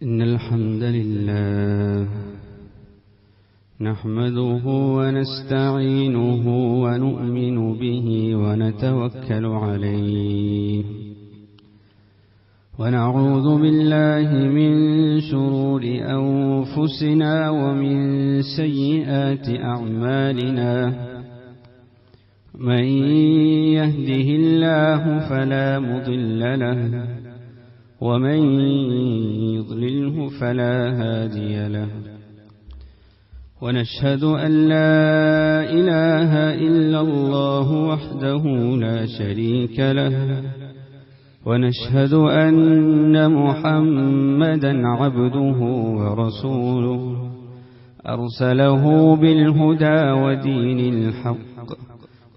إن الحمد لله نحمده ونستعينه ونؤمن به ونتوكل عليه ونعوذ بالله من شرور أنفسنا ومن سيئات أعمالنا من يهده الله فلا مضل له ومن يضلله فلا هادي له ونشهد أن لا إله إلا الله وحده لا شريك له ونشهد أن محمدا عبده ورسوله أرسله بالهدى ودين الحق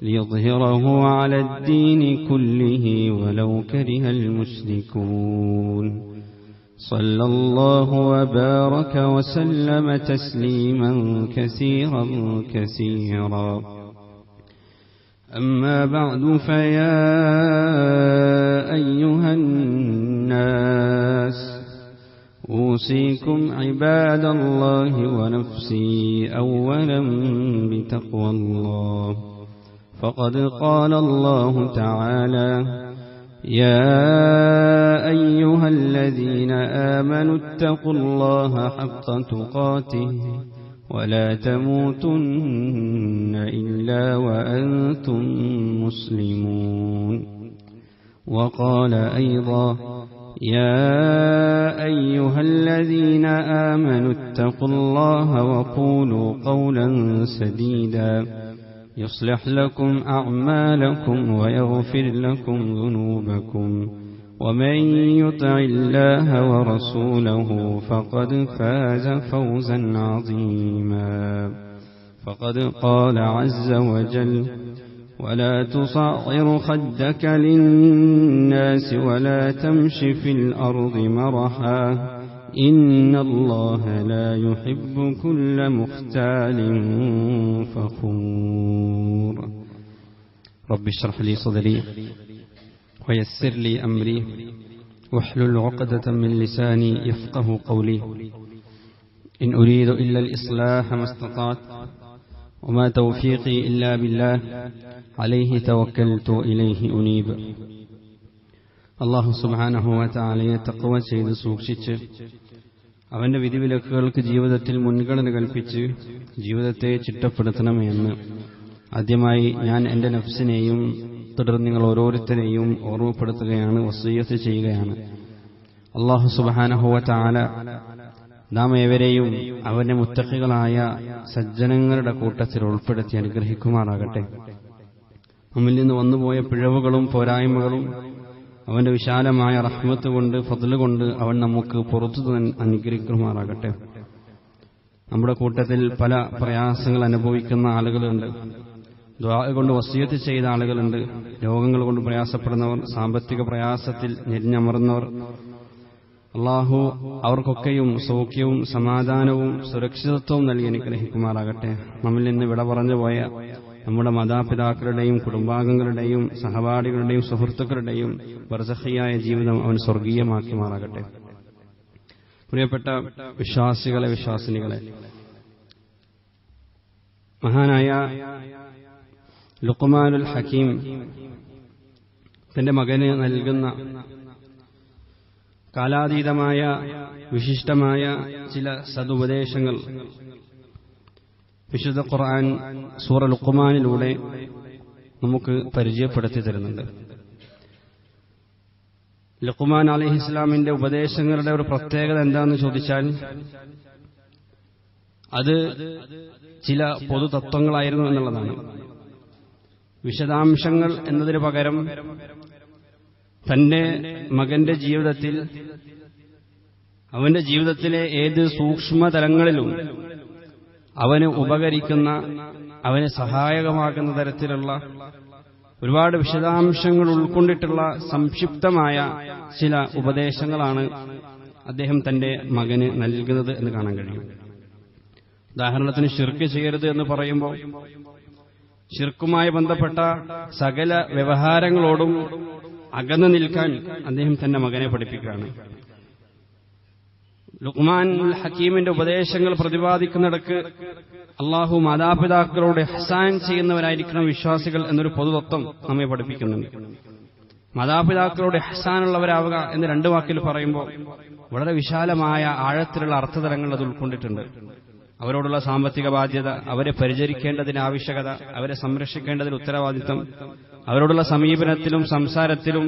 ليظهره على الدين كله ولو كره المشركون صلى الله وبارك وسلم تسليما كثيرا كثيرا أما بعد فيا أيها الناس أوصيكم عباد الله ونفسي أولا بتقوى الله فقد قال الله تعالى يا أيها الذين آمنوا اتقوا الله حق تقاته ولا تموتن إلا وأنتم مسلمون وقال أيضا يا أيها الذين آمنوا اتقوا الله وقولوا قولا سديدا يصلح لكم أعمالكم ويغفر لكم ذنوبكم ومن يطع الله ورسوله فقد فاز فوزا عظيما فقد قال عز وجل ولا تصعر خدك للناس ولا تمش في الأرض مرحا إن الله لا يحب كل مختال فخور رب اشرح لي صدري ويسر لي أمري واحلل عقدة من لساني يفقه قولي إن أريد إلا الإصلاح ما استطعت وما توفيقي إلا بالله عليه توكلت إليه أنيب അള്ളാഹു സുബ്ഹാനഹു വ തആലയെ തഖ്വ ചെയ്ത് സൂക്ഷിച്ച് അവന്റെ വിധിവിലക്കുകൾക്ക് ജീവിതത്തിൽ മുൻഗണന കൽപ്പിച്ച് ജീവിതത്തെ ചിട്ടപ്പെടുത്തണമെന്ന് ആദ്യമായി ഞാൻ എൻ്റെ നഫ്സിനെയും തുടർന്ന് നിങ്ങൾ ഓരോരുത്തരെയും ഓർമ്മപ്പെടുത്തുകയാണ്, വസിയ്യത്ത് ചെയ്യുകയാണ്. അള്ളാഹു സുബ്ഹാനഹു വ തആല നാം ഏവരെയും അവന്റെ മുത്തഖികളായ സജ്ജനങ്ങളുടെ കൂട്ടത്തിൽ ഉൾപ്പെടുത്തി അനുഗ്രഹിക്കുമാറാകട്ടെ. നമ്മിൽ നിന്ന് വന്നുപോയ പിഴവുകളും പോരായ്മകളും അവന്റെ വിശാലമായ റഹ്മത്ത് കൊണ്ട് ഫദ്ല് കൊണ്ട് അവൻ നമുക്ക് പുറത്തു അനുഗ്രഹിക്കുമാറാകട്ടെ. നമ്മുടെ കൂട്ടത്തിൽ പല പ്രയാസങ്ങൾ അനുഭവിക്കുന്ന ആളുകളുണ്ട്, ദുആ കൊണ്ട് വസിയ്യത്ത് ചെയ്ത ആളുകളുണ്ട്, രോഗങ്ങൾ കൊണ്ട് പ്രയാസപ്പെടുന്നവർ, സാമ്പത്തിക പ്രയാസത്തിൽ ഞെരിഞ്ഞമർന്നവർ. അള്ളാഹു അവർക്കൊക്കെയും സൗഖ്യവും സമാധാനവും സുരക്ഷിതത്വവും നൽകി അനുഗ്രഹിക്കുമാറാകട്ടെ. നമ്മിൽ നിന്ന് വിട പറഞ്ഞു പോയ നമ്മുടെ മാതാപിതാക്കളുടെയും കുടുംബാംഗങ്ങളുടെയും സഹപാഠികളുടെയും സുഹൃത്തുക്കളുടെയും ബർസഖിയായ ജീവിതം അവൻ സ്വർഗീയമാക്കിമാറാകട്ടെ. പ്രിയപ്പെട്ട വിശ്വാസികളെ, വിശ്വാസിനികളെ, മഹാനായ ലുഖ്മാനുൽ ഹക്കീം തന്റെ മകന് നൽകുന്ന കാലാതീതമായ വിശിഷ്ടമായ ചില സദുപദേശങ്ങൾ വിശുദ്ധ ഖുർആൻ സൂറ ലുഖ്മാനിലൂടെ നമുക്ക് പരിചയപ്പെടുത്തി തരുന്നുണ്ട്. ലുഖ്മാൻ അലൈഹിസ്സലാമിന്റെ ഉപദേശങ്ങളുടെ ഒരു പ്രത്യേകത എന്താണെന്ന് ചോദിച്ചാൽ അത് ചില പൊതുതത്വങ്ങളായിരുന്നു എന്നുള്ളതാണ്. വിശദാംശങ്ങൾ എന്നതിന് പകരം തന്റെ മകന്റെ ജീവിതത്തിൽ, അവന്റെ ജീവിതത്തിലെ ഏത് സൂക്ഷ്മതലങ്ങളിലും അവന് ഉപകരിക്കുന്ന, അവന് സഹായകമാകുന്ന തരത്തിലുള്ള ഒരുപാട് വിശദാംശങ്ങൾ ഉൾക്കൊണ്ടിട്ടുള്ള സംക്ഷിപ്തമായ ചില ഉപദേശങ്ങളാണ് അദ്ദേഹം തന്റെ മകന് നൽകുന്നത് എന്ന് കാണാൻ കഴിയും. ഉദാഹരണത്തിന് ശിർക്ക് ചെയ്യരുത് എന്ന് പറയുമ്പോൾ ശിർക്കുമായി ബന്ധപ്പെട്ട സകല വ്യവഹാരങ്ങളോടും അകന്നു നിൽക്കാൻ അദ്ദേഹം തന്റെ മകനെ പഠിപ്പിക്കുകയാണ്. ലുഖ്മാൻ ഹക്കീമിന്റെ ഉപദേശങ്ങൾ പ്രതിപാദിക്കുന്നിടക്ക് അള്ളാഹു മാതാപിതാക്കളോട് ഇഹ്സാൻ ചെയ്യുന്നവരായിരിക്കണം വിശ്വാസികൾ എന്നൊരു പൊതുതത്വം നമ്മെ പഠിപ്പിക്കുന്നുണ്ട്. മാതാപിതാക്കളോട് ഇഹ്സാനുള്ളവരാവുക എന്ന് രണ്ടു വാക്കിൽ പറയുമ്പോൾ വളരെ വിശാലമായ ആഴത്തിലുള്ള അർത്ഥതലങ്ങൾ അത് ഉൾക്കൊണ്ടിട്ടുണ്ട്. അവരോടുള്ള സാമ്പത്തിക ബാധ്യത, അവരെ പരിചരിക്കേണ്ടതിന് ആവശ്യകത, അവരെ സംരക്ഷിക്കേണ്ടതിന് ഉത്തരവാദിത്തം, അവരോടുള്ള സമീപനത്തിലും സംസാരത്തിലും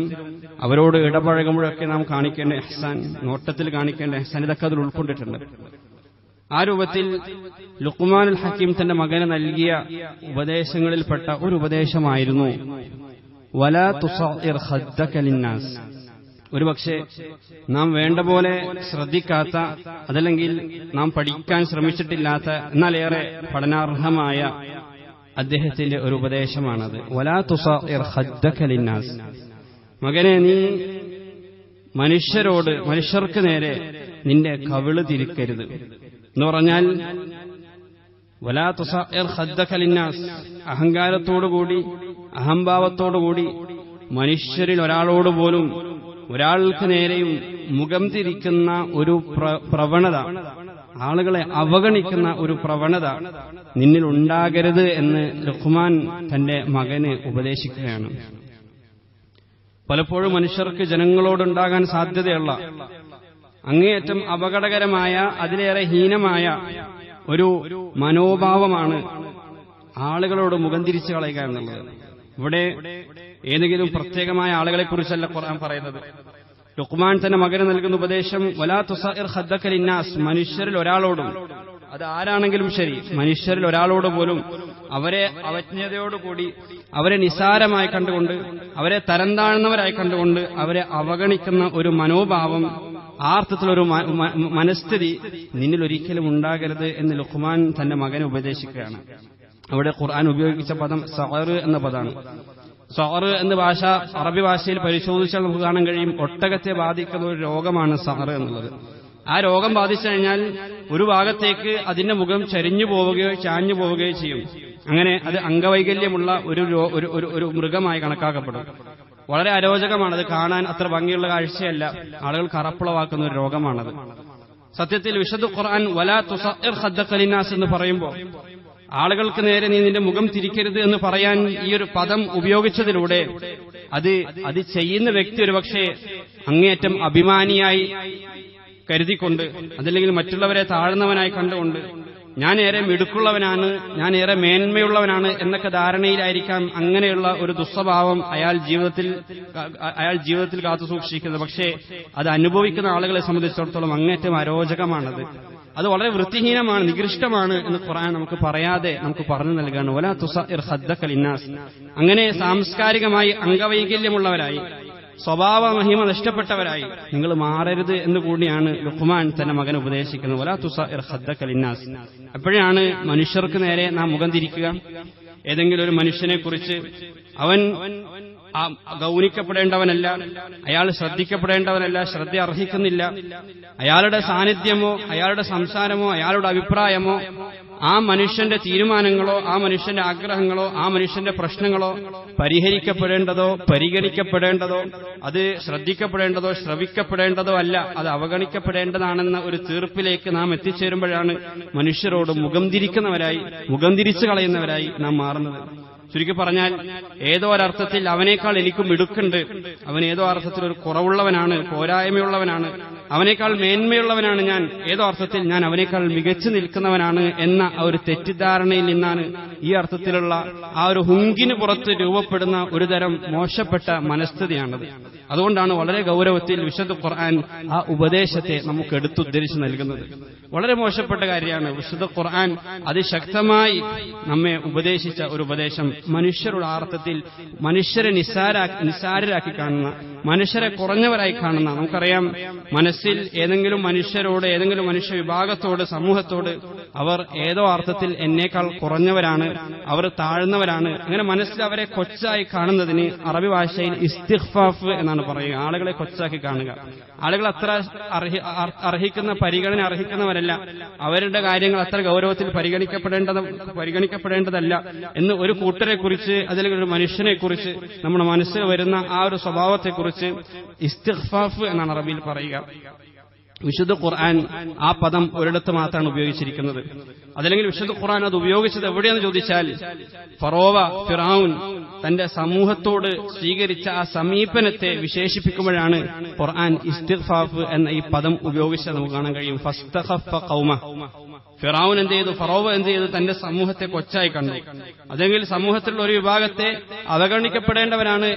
അവരോട് ഇടപഴകുമ്പോഴൊക്കെ നാം കാണിക്കേണ്ട ഇഹ്സാൻ, നോട്ടത്തിൽ കാണിക്കേണ്ട ഇഹ്സാൻ, ഇതൊക്കെ അതിൽ ഉൾക്കൊണ്ടിട്ടുണ്ട്. ആ രൂപത്തിൽ ലുഖ്മാനുൽ ഹക്കീം തന്റെ മകന് നൽകിയ ഉപദേശങ്ങളിൽപ്പെട്ട ഒരു ഉപദേശമായിരുന്നു വലാ തുസഇർ ഖദ്ദക ലിന്നാസ്. ഒരുപക്ഷെ നാം വേണ്ട പോലെ ശ്രദ്ധിക്കാത്ത, അതല്ലെങ്കിൽ നാം പഠിക്കാൻ ശ്രമിച്ചിട്ടില്ലാത്ത, എന്നാലേറെ പഠനാർഹമായ അദ്ദേഹത്തിന്റെ ഒരു ഉപദേശമാണത്. വലാ തുസഇർ ഖദ്ദക ലിന്നാസ്. മകനെ, നീ മനുഷ്യർക്ക് നേരെ നിന്റെ കവിള് തിരിക്കരുത് എന്ന് പറഞ്ഞാൽ വലാ തുസഇർ ഖദ്ദക ലിന്നാസ്, അഹങ്കാരത്തോടുകൂടി അഹംഭാവത്തോടുകൂടി മനുഷ്യരിൽ ഒരാളോട് പോലും ഒരാൾക്ക് നേരെയും മുഖം തിരിക്കുന്ന ഒരു പ്രവണത, ആളുകളെ അവഗണിക്കുന്ന ഒരു പ്രവണത നിന്നിൽ ഉണ്ടാകരുത് എന്ന് ലുഖ്മാൻ തന്റെ മകന് ഉപദേശിക്കുകയാണ്. പലപ്പോഴും മനുഷ്യർക്ക് ജനങ്ങളോടുണ്ടാകാൻ സാധ്യതയുള്ള അങ്ങേയറ്റം അപകടകരമായ, അതിലേറെ ഹീനമായ ഒരു മനോഭാവമാണ് ആളുകളോട് മുഖം തിരിച്ചു കളയുക എന്നുള്ളത്. ഇവിടെ ഏതെങ്കിലും പ്രത്യേകമായ ആളുകളെക്കുറിച്ചല്ല ഖുർആൻ പറയുന്നത്. ലുഖ്മാൻ തന്റെ മകന് നൽകുന്ന ഉപദേശം വലാ തുസഇർ ഖദ്ദക ലിന്നാസ്, മനുഷ്യരിൽ ഒരാളോടും, അത് ആരാണെങ്കിലും ശരി, മനുഷ്യരിൽ ഒരാളോട് പോലും അവരെ അവജ്ഞതയോടുകൂടി, അവരെ നിസാരമായി കണ്ടുകൊണ്ട്, അവരെ തരം താഴ്ന്നവരായി കണ്ടുകൊണ്ട് അവരെ അവഗണിക്കുന്ന ഒരു മനോഭാവം, ആ അർത്ഥത്തിലൊരു മനസ്ഥിതി നിന്നിൽ ഒരിക്കലും ഉണ്ടാകരുത് എന്ന് ലുഖ്മാൻ തന്റെ മകനെ ഉപദേശിക്കുകയാണ്. അവിടെ ഖുർആൻ ഉപയോഗിച്ച പദം സഅർ എന്ന പദമാണ്. സഅർ എന്ന ഭാഷ, അറബി ഭാഷയിൽ പരിശോധിച്ചാൽ നമുക്ക് കാണാൻ കഴിയും, ഒട്ടകത്തെ ബാധിക്കുന്ന ഒരു രോഗമാണ് സഅർ എന്നുള്ളത്. ആ രോഗം ബാധിച്ചു കഴിഞ്ഞാൽ ഒരു ഭാഗത്തേക്ക് അതിന്റെ മുഖം ചരിഞ്ഞു പോവുകയോ ചാഞ്ഞു പോവുകയോ ചെയ്യും. അങ്ങനെ അത് അംഗവൈകല്യമുള്ള ഒരു മൃഗമായി കണക്കാക്കപ്പെടും. വളരെ അരോചകമാണ്, അത് കാണാൻ അത്ര ഭംഗിയുള്ള കാഴ്ചയല്ല, ആളുകൾ കറപ്പുളവാക്കുന്ന ഒരു രോഗമാണത്. സത്യത്തിൽ വിശുദ്ധ ഖുർആൻ വലാ തുസഇർ ഖദ്ദക ലിന്നാസ് എന്ന് പറയുമ്പോൾ ആളുകൾക്ക് നേരെ നീ നിന്റെ മുഖം തിരിക്കരുത് എന്ന് പറയാൻ ഈ ഒരു പദം ഉപയോഗിച്ചതിലൂടെ അത് ചെയ്യുന്ന വ്യക്തി ഒരുപക്ഷെ അങ്ങേയറ്റം അഭിമാനിയായി കരുതിക്കൊണ്ട്, അതല്ലെങ്കിൽ മറ്റുള്ളവരെ താഴ്ന്നവനായി കണ്ടുകൊണ്ട്, ഞാൻ ഏറെ മിടുക്കുള്ളവനാണ്, ഞാൻ ഏറെ മേന്മയുള്ളവനാണ് എന്നൊക്കെ ധാരണയിലായിരിക്കാം അങ്ങനെയുള്ള ഒരു ദുസ്വഭാവം അയാൾ ജീവിതത്തിൽ കാത്തുസൂക്ഷിക്കുന്നത്. പക്ഷേ അത് അനുഭവിക്കുന്ന ആളുകളെ സംബന്ധിച്ചിടത്തോളം അങ്ങേറ്റം അരോചകമാണത്. അത് വളരെ വൃത്തിഹീനമാണ്, നികൃഷ്ടമാണ് എന്ന് ഖുർആൻ നമുക്ക് പറയാതെ നമുക്ക് പറഞ്ഞു നൽകുകയാണ്. വലാ തുസഇർ ഖദ്ദക ലിന്നാസ്. അങ്ങനെ സാംസ്കാരികമായി അംഗവൈകല്യമുള്ളവരായി, സ്വഭാവ മഹിമ നഷ്ടപ്പെട്ടവരായി നിങ്ങൾ മാറരുത് എന്ന് കൂടിയാണ് ലുഖ്മാൻ തന്റെ മകൻ ഉപദേശിക്കുന്നത്. വലാ തുസഇർ ഖദ്ദക ലിന്നാസ്. അപ്പോഴാണ് മനുഷ്യർക്ക് നേരെ നാം മുഖം തിരിക്കുക. ഏതെങ്കിലും ഒരു മനുഷ്യനെ കുറിച്ച് അവൻ ഗൗനിക്കപ്പെടേണ്ടവനല്ല, അയാൾ ശ്രദ്ധിക്കപ്പെടേണ്ടവനല്ല, ശ്രദ്ധ അർഹിക്കുന്നില്ല, അയാളുടെ സാന്നിധ്യമോ അയാളുടെ സംസാരമോ അയാളുടെ അഭിപ്രായമോ ആ മനുഷ്യന്റെ തീരുമാനങ്ങളോ ആ മനുഷ്യന്റെ ആഗ്രഹങ്ങളോ ആ മനുഷ്യന്റെ പ്രശ്നങ്ങളോ പരിഹരിക്കപ്പെടേണ്ടതോ പരിഗണിക്കപ്പെടേണ്ടതോ അത് ശ്രദ്ധിക്കപ്പെടേണ്ടതോ ശ്രവിക്കപ്പെടേണ്ടതോ അല്ല, അത് അവഗണിക്കപ്പെടേണ്ടതാണെന്ന ഒരു തീർപ്പിലേക്ക് നാം എത്തിച്ചേരുമ്പോഴാണ് മനുഷ്യരോട് മുഖം തിരിക്കുന്നവരായി, മുഖം തിരിച്ചു കളയുന്നവരായി നാം മാറുന്നത്. ചുരുക്കി പറഞ്ഞാൽ ഏതോ ഒരർത്ഥത്തിൽ അവനേക്കാൾ എനിക്കും മിടുക്കുണ്ട്, അവൻ ഏതോ അർത്ഥത്തിൽ ഒരു കുറവുള്ളവനാണ്, പോരായ്മയുള്ളവനാണ്, അവനേക്കാൾ മേന്മയുള്ളവനാണ് ഞാൻ, ഏതോ അർത്ഥത്തിൽ ഞാൻ അവനേക്കാൾ മികച്ചു നിൽക്കുന്നവനാണ് എന്ന ആ ഒരു തെറ്റിദ്ധാരണയിൽ നിന്നാണ് ഈ അർത്ഥത്തിലുള്ള ആ ഒരു ഹുങ്കിന് പുറത്ത് രൂപപ്പെടുന്ന ഒരുതരം മോശപ്പെട്ട മനസ്ഥിതിയാണത്. അതുകൊണ്ടാണ് വളരെ ഗൗരവത്തിൽ വിശുദ്ധ ഖുർആൻ ആ ഉപദേശത്തെ നമുക്ക് എടുത്തുദ്ധരിച്ച് നൽകുന്നത്. വളരെ മോശപ്പെട്ട കാര്യമാണ്. വിശുദ്ധ ഖുർആൻ അതിശക്തമായി നമ്മെ ഉപദേശിച്ച ഒരു ഉപദേശം മനുഷ്യരുടെ അർത്ഥത്തിൽ മനുഷ്യരെ നിസ്സാരരാക്കി കാണുന്ന, മനുഷ്യരെ കുറഞ്ഞവരായി കാണുന്ന. നമുക്കറിയാം, മനസ്സിൽ ഏതെങ്കിലും മനുഷ്യരോട്, ഏതെങ്കിലും മനുഷ്യ വിഭാഗത്തോട്, സമൂഹത്തോട് അവർ ഏതോ അർത്ഥത്തിൽ എന്നേക്കാൾ കുറഞ്ഞവരാണ്, അവർ താഴ്ന്നവരാണ്, അങ്ങനെ മനസ്സിൽ അവരെ കൊച്ചായി കാണുന്നതിന് അറബി ഭാഷയിൽ ഇസ്തിഗ്ഫാഫ് എന്നാണ് പറയുക. ആളുകളെ കൊച്ചാക്കി കാണുക. ആളുകൾ അത്ര അർഹിക്കുന്ന പരിഗണന അർഹിക്കുന്നവരല്ല, അവരുടെ കാര്യങ്ങൾ അത്ര ഗൗരവത്തിൽ പരിഗണിക്കപ്പെടേണ്ടതല്ല എന്ന് ഒരു കൂട്ടരെ കുറിച്ച്, അല്ലെങ്കിൽ ഒരു മനുഷ്യനെ കുറിച്ച് നമ്മുടെ മനസ്സിൽ വരുന്ന ആ ഒരു സ്വഭാവത്തെക്കുറിച്ച് ഇസ്തിഗ്ഫാഫ് എന്നാണ് അറബിയിൽ പറയുക. വിശുദ്ധ ഖുർആൻ ആ പദം ഒരിടത്ത് മാത്രമാണ് ഉപയോഗിച്ചിരിക്കുന്നത്. അതല്ലെങ്കിൽ വിശുദ്ധ ഖുർആൻ അത് ഉപയോഗിച്ചത് എവിടെയെന്ന് ചോദിച്ചാൽ, ഫിറഔൻ തന്റെ സമൂഹത്തോട് സ്വീകരിച്ച ആ സമീപനത്തെ വിശേഷിപ്പിക്കുമ്പോഴാണ് ഖുർആൻ ഇസ്തിഗ്ഫാഫ് എന്ന ഈ പദം ഉപയോഗിച്ചത് നമുക്ക് കാണാൻ കഴിയും. ഫസ്തഖഫ ഖൗമ, ഫിറഔൻ എന്ത് ചെയ്തു, ഫറോവ എന്ത് ചെയ്തു, തന്റെ സമൂഹത്തെ കൊച്ചായി കണ്ടു. അതെങ്കിൽ സമൂഹത്തിലുള്ള ഒരു വിഭാഗത്തെ അവഗണിക്കപ്പെടേണ്ടവരാണ്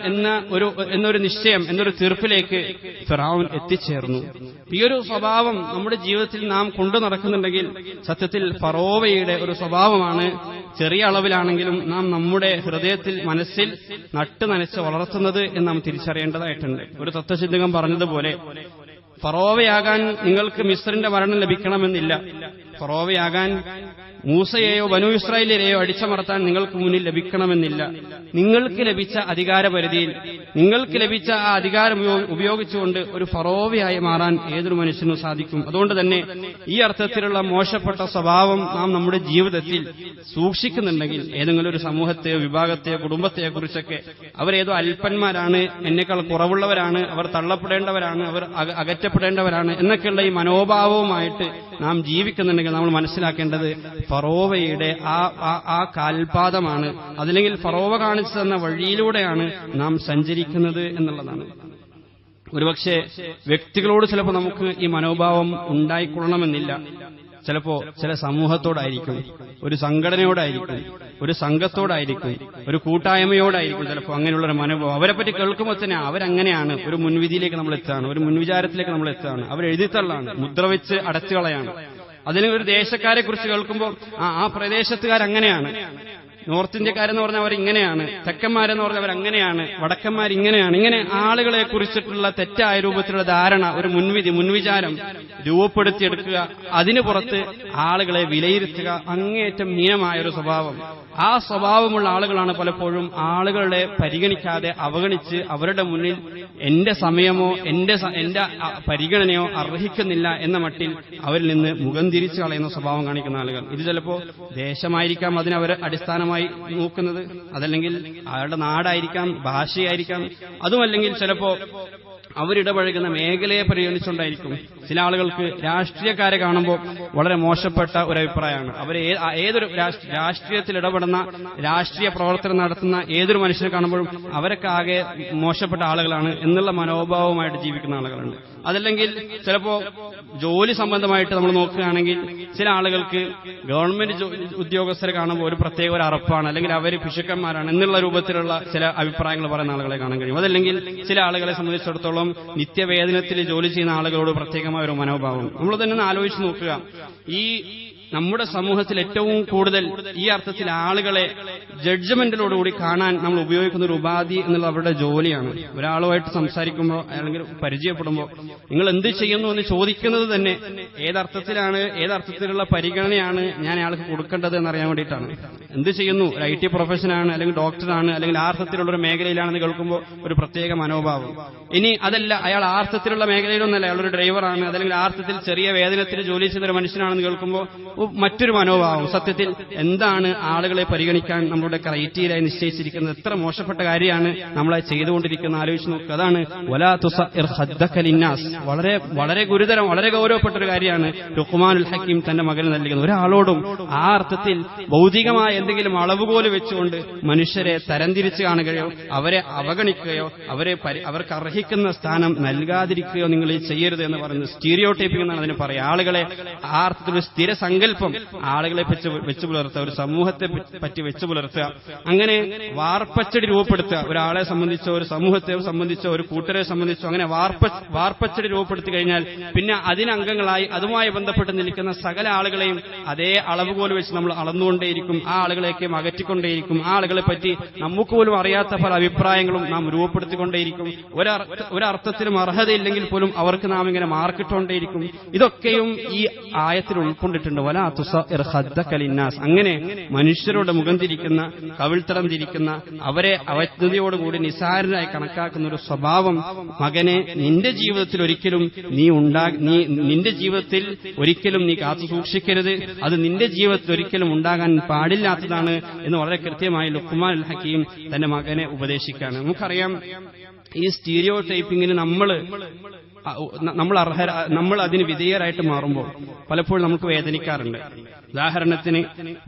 എന്നൊരു നിശ്ചയം, എന്നൊരു തീർപ്പിലേക്ക് ഫിറഔൻ എത്തിച്ചേർന്നു. ഈ ഒരു സ്വഭാവം നമ്മുടെ ജീവിതത്തിൽ നാം കൊണ്ടു നടക്കുന്നുണ്ടെങ്കിൽ സത്യത്തിൽ ഫറോവയുടെ ഒരു സ്വഭാവമാണ് ചെറിയ അളവിലാണെങ്കിലും നാം നമ്മുടെ ഹൃദയത്തിൽ, മനസ്സിൽ നട്ടു നനച്ച് വളർത്തുന്നത് എന്ന് നാം തിരിച്ചറിയേണ്ടതായിട്ടുണ്ട്. ഒരു തത്വചിന്തകൻ പറഞ്ഞതുപോലെ, ഫറോവയാകാൻ നിങ്ങൾക്ക് മിസ്രിന്റെ മരണം ലഭിക്കണമെന്നില്ല. ഫറോവയാകാൻ മൂസയെയോ ബനൂ ഇസ്രായേലിനെയോ അടിച്ചമർത്താൻ നിങ്ങൾക്ക് മുന്നിൽ ലഭിക്കണമെന്നില്ല. നിങ്ങൾക്ക് ലഭിച്ച അധികാരപരിധിയിൽ, നിങ്ങൾക്ക് ലഭിച്ച ആ അധികാരം ഉപയോഗിച്ചുകൊണ്ട് ഒരു ഫറോവയായി മാറാൻ ഏതൊരു മനുഷ്യനും സാധിക്കും. അതുകൊണ്ട് തന്നെ ഈ അർത്ഥത്തിലുള്ള മോശപ്പെട്ട സ്വഭാവം നാം നമ്മുടെ ജീവിതത്തിൽ സൂക്ഷിക്കുന്നുണ്ടെങ്കിൽ, ഏതെങ്കിലും ഒരു സമൂഹത്തെയോ വിഭാഗത്തെയോ കുടുംബത്തെയോ കുറിച്ചൊക്കെ അവരേതോ അല്പന്മാരാണ്, എന്നേക്കാൾ കുറവുള്ളവരാണ്, അവർ തള്ളപ്പെടേണ്ടവരാണ്, അവർ അകറ്റപ്പെടേണ്ടവരാണ് എന്നൊക്കെയുള്ള ഈ മനോഭാവവുമായിട്ട് നാം ജീവിക്കുന്നുണ്ടെങ്കിൽ നമ്മൾ മനസ്സിലാക്കേണ്ടത് ഫറോവയുടെ ആ കാൽപാദമാണ്, അതല്ലെങ്കിൽ ഫറോവ കാണിച്ചു തന്ന വഴിയിലൂടെയാണ് നാം സഞ്ചരിക്കുന്നത് എന്നുള്ളതാണ്. ഒരുപക്ഷെ വ്യക്തികളോട് ചിലപ്പോൾ നമുക്ക് ഈ മനോഭാവം ഉണ്ടായിക്കൊള്ളണമെന്നില്ല. ചിലപ്പോ ചില സമൂഹത്തോടായിരിക്കും, ഒരു സംഘടനയോടായിരിക്കും, ഒരു സംഘത്തോടായിരിക്കും, ഒരു കൂട്ടായ്മയോടായിരിക്കും ചിലപ്പോൾ അങ്ങനെയുള്ളൊരു മനോഭാവം. അവരെ പറ്റി കേൾക്കുമ്പോൾ തന്നെ അവരങ്ങനെയാണ്, ഒരു മുൻവിധിയിലേക്ക് നമ്മൾ എത്തുകയാണ്, ഒരു മുൻവിചാരത്തിലേക്ക് നമ്മൾ എത്തുകയാണ്. അവരെഴുതിത്തള്ളാണ്, മുദ്ര വെച്ച് അടച്ചുകളയാണ്. അതിന് ഒരു ദേശക്കാരെ കുറിച്ച് കേൾക്കുമ്പോൾ ആ പ്രദേശത്തുകാരങ്ങനെയാണ്, നോർത്ത് ഇന്ത്യക്കാരെന്ന് പറഞ്ഞാൽ അവരിങ്ങനെയാണ്, തെക്കന്മാരെന്ന് പറഞ്ഞാൽ അവരങ്ങനെയാണ്, വടക്കന്മാരിങ്ങനെയാണ്. ഇങ്ങനെ ആളുകളെ കുറിച്ചിട്ടുള്ള തെറ്റായ രൂപത്തിലുള്ള ധാരണ, ഒരു മുൻവിചാരം രൂപപ്പെടുത്തിയെടുക്കുക, അതിനു പുറത്ത് ആളുകളെ വിലയിരുത്തുക, അങ്ങേയറ്റം ഹീനമായൊരു സ്വഭാവം. ആ സ്വഭാവമുള്ള ആളുകളാണ് പലപ്പോഴും ആളുകളെ പരിഗണിക്കാതെ അവഗണിച്ച് അവരുടെ മുന്നിൽ എന്റെ സമയമോ എന്റെ പരിഗണനയോ അർഹിക്കുന്നില്ല എന്ന മട്ടിൽ അവരിൽ നിന്ന് മുഖം തിരിച്ചു കളയുന്ന സ്വഭാവം കാണിക്കുന്ന ആളുകൾ. ഇത് ചിലപ്പോ ദേശമായിരിക്കാം അതിനവർ അടിസ്ഥാനമായി നോക്കുന്നത്, അതല്ലെങ്കിൽ അവരുടെ നാടായിരിക്കാം, ഭാഷയായിരിക്കാം, അതുമല്ലെങ്കിൽ ചിലപ്പോ അവരിടപഴകുന്ന മേഖലയെ പരിഗണിച്ചുകൊണ്ടായിരിക്കും. ചില ആളുകൾക്ക് രാഷ്ട്രീയക്കാരെ കാണുമ്പോൾ വളരെ മോശപ്പെട്ട ഒരു അഭിപ്രായമാണ്. അവരെ ഏതൊരു രാഷ്ട്രീയത്തിൽ ഇടപെടുന്ന, രാഷ്ട്രീയ പ്രവർത്തനം നടത്തുന്ന ഏതൊരു മനുഷ്യനെ കാണുമ്പോഴും അവരൊക്കെ ആകെ മോശപ്പെട്ട ആളുകളാണ് എന്നുള്ള മനോഭാവമായിട്ട് ജീവിക്കുന്ന ആളുകളുണ്ട്. അതല്ലെങ്കിൽ ചിലപ്പോ ജോലി സംബന്ധമായിട്ട് നമ്മൾ നോക്കുകയാണെങ്കിൽ ചില ആളുകൾക്ക് ഗവൺമെന്റ് ഉദ്യോഗസ്ഥരെ കാണുമ്പോൾ ഒരു പ്രത്യേക ഒരു അറപ്പാണ്, അല്ലെങ്കിൽ അവർ പിശുക്കന്മാരാണ് എന്നുള്ള രൂപത്തിലുള്ള ചില അഭിപ്രായങ്ങൾ പറയുന്ന ആളുകളെ കാണാൻ കഴിയും. അതല്ലെങ്കിൽ ചില ആളുകളെ സംബന്ധിച്ചിടത്തോളം നിത്യവേതനത്തിൽ ജോലി ചെയ്യുന്ന ആളുകളോട് പ്രത്യേകമായ ഒരു മനോഭാവം. നമ്മൾ തന്നെ ആലോചിച്ച് നോക്കുക, ഈ നമ്മുടെ സമൂഹത്തിൽ ഏറ്റവും കൂടുതൽ ഈ അർത്ഥത്തിൽ ആളുകളെ ജഡ്ജ്മെന്റിലോടുകൂടി കാണാൻ നമ്മൾ ഉപയോഗിക്കുന്ന ഒരു ഉപാധി എന്നുള്ള അവരുടെ ജോലിയാണ്. ഒരാളുമായിട്ട് സംസാരിക്കുമ്പോൾ അല്ലെങ്കിൽ പരിചയപ്പെടുമ്പോൾ നിങ്ങൾ എന്ത് ചെയ്യുന്നു എന്ന് ചോദിക്കുന്നത് തന്നെ ഏതർത്ഥത്തിലുള്ള പരിഗണനയാണ് ഞാൻ അയാൾക്ക് കൊടുക്കേണ്ടത് എന്നറിയാൻ വേണ്ടിയിട്ടാണ്. എന്ത് ചെയ്യുന്നു, ഒരു IT പ്രൊഫഷനാണ്, അല്ലെങ്കിൽ ഡോക്ടറാണ്, അല്ലെങ്കിൽ ആ അർത്ഥത്തിലുള്ള ഒരു മേഖലയിലാണെന്ന് കേൾക്കുമ്പോൾ ഒരു പ്രത്യേക മനോഭാവം. ഇനി അതല്ല, അയാൾ ആ അർത്ഥത്തിലുള്ള മേഖലയിലൊന്നല്ല, അയാളൊരു ഡ്രൈവറാണ്, അല്ലെങ്കിൽ ആ അർത്ഥത്തിൽ ചെറിയ വേതനത്തിൽ ജോലി ചെയ്തൊരു മനുഷ്യനാണെന്ന് കേൾക്കുമ്പോൾ മറ്റൊരു മനോഭാവം. സത്യത്തിൽ എന്താണ് ആളുകളെ പരിഗണിക്കാൻ നമ്മളുടെ ക്രൈറ്റീരിയയായി നിശ്ചയിച്ചിരിക്കുന്നത്? എത്ര മോശപ്പെട്ട കാര്യമാണ് നമ്മളെ ചെയ്തുകൊണ്ടിരിക്കുന്ന, ആലോചിച്ച് നോക്കുക. അതാണ് വലാ തുസഇർ ഖദ്ദക ലിന്നാസ്. വളരെ വളരെ ഗുരുതരം, വളരെ ഗൗരവപ്പെട്ട ഒരു കാര്യമാണ് ലുഖ്മാനുൽ ഹക്കീം തന്റെ മകന് നൽകുന്നത്. ഒരാളോടും ആ അർത്ഥത്തിൽ ഭൗതികമായ എന്തെങ്കിലും അളവുകോല് വെച്ചുകൊണ്ട് മനുഷ്യരെ തരംതിരിച്ച് കാണുകയോ അവരെ അവഗണിക്കുകയോ അവർക്ക് അർഹിക്കുന്ന സ്ഥാനം നൽകാതിരിക്കുകയോ നിങ്ങൾ ചെയ്യരുത് എന്ന് പറയുന്നത് സ്റ്റീരിയോ ടൈപ്പിംഗ് എന്നാണ് അതിന് പറയുക. ആളുകളെ ആ അർത്ഥത്തിലൊരു സ്ഥിര സങ്കല്പം ആളുകളെ വെച്ചു പുലർത്തുക, ഒരു സമൂഹത്തെ പറ്റി വെച്ചു പുലർത്തുക, അങ്ങനെ വാർപ്പച്ചടി രൂപപ്പെടുത്തുക. ഒരാളെ സംബന്ധിച്ചോ ഒരു സമൂഹത്തെ സംബന്ധിച്ചോ ഒരു കൂട്ടരെ സംബന്ധിച്ചോ അങ്ങനെ വാർപ്പച്ചടി രൂപപ്പെടുത്തി കഴിഞ്ഞാൽ പിന്നെ അതിനംഗങ്ങളായി അതുമായി ബന്ധപ്പെട്ട് നിൽക്കുന്ന സകല ആളുകളെയും അതേ അളവുകോല് വെച്ച് നമ്മൾ അളന്നുകൊണ്ടേയിരിക്കും, ആ ആളുകളെയൊക്കെ അകറ്റിക്കൊണ്ടേയിരിക്കും. ആ ആളുകളെ പറ്റി നമുക്ക് പോലും അറിയാത്ത പല അഭിപ്രായങ്ങളും നാം രൂപപ്പെടുത്തിക്കൊണ്ടേയിരിക്കും. ഒരർത്ഥത്തിലും അർഹതയില്ലെങ്കിൽ പോലും അവർക്ക് നാം ഇങ്ങനെ മാർക്കിട്ടുകൊണ്ടേയിരിക്കും. ഇതൊക്കെയും ഈ ആയത്തിൽ ഉൾക്കൊണ്ടിട്ടുണ്ട്. വലാ തുസഇർ ഖദ്ദക ലിന്നാസ്. അങ്ങനെ മനുഷ്യരോട് മുഖം തിരിക്കുന്ന, കവിൾത്തരം തിരിക്കുന്ന, അവരെ അവജ്ഞതയോടുകൂടി നിസ്സാരനായി കണക്കാക്കുന്ന ഒരു സ്വഭാവം മകനെ നിന്റെ ജീവിതത്തിൽ ഒരിക്കലും നിന്റെ ജീവിതത്തിൽ ഒരിക്കലും നീ കാത്തു സൂക്ഷിക്കരുത്. അത് നിന്റെ ജീവിതത്തിൽ ഒരിക്കലും ഉണ്ടാകാൻ പാടില്ലാത്തതാണ് എന്ന് വളരെ കൃത്യമായി ലുഖ്മാനുൽ ഹക്കീം തന്റെ മകനെ ഉപദേശിക്കുകയാണ്. നമുക്കറിയാം, ഈ സ്റ്റീരിയോ ടൈപ്പിങ്ങിന് നമ്മൾ നമ്മൾ അതിന് വിധേയരായിട്ട് മാറുമ്പോൾ പലപ്പോഴും നമുക്ക് വേദനിക്കാറുണ്ട്. ഉദാഹരണത്തിന്,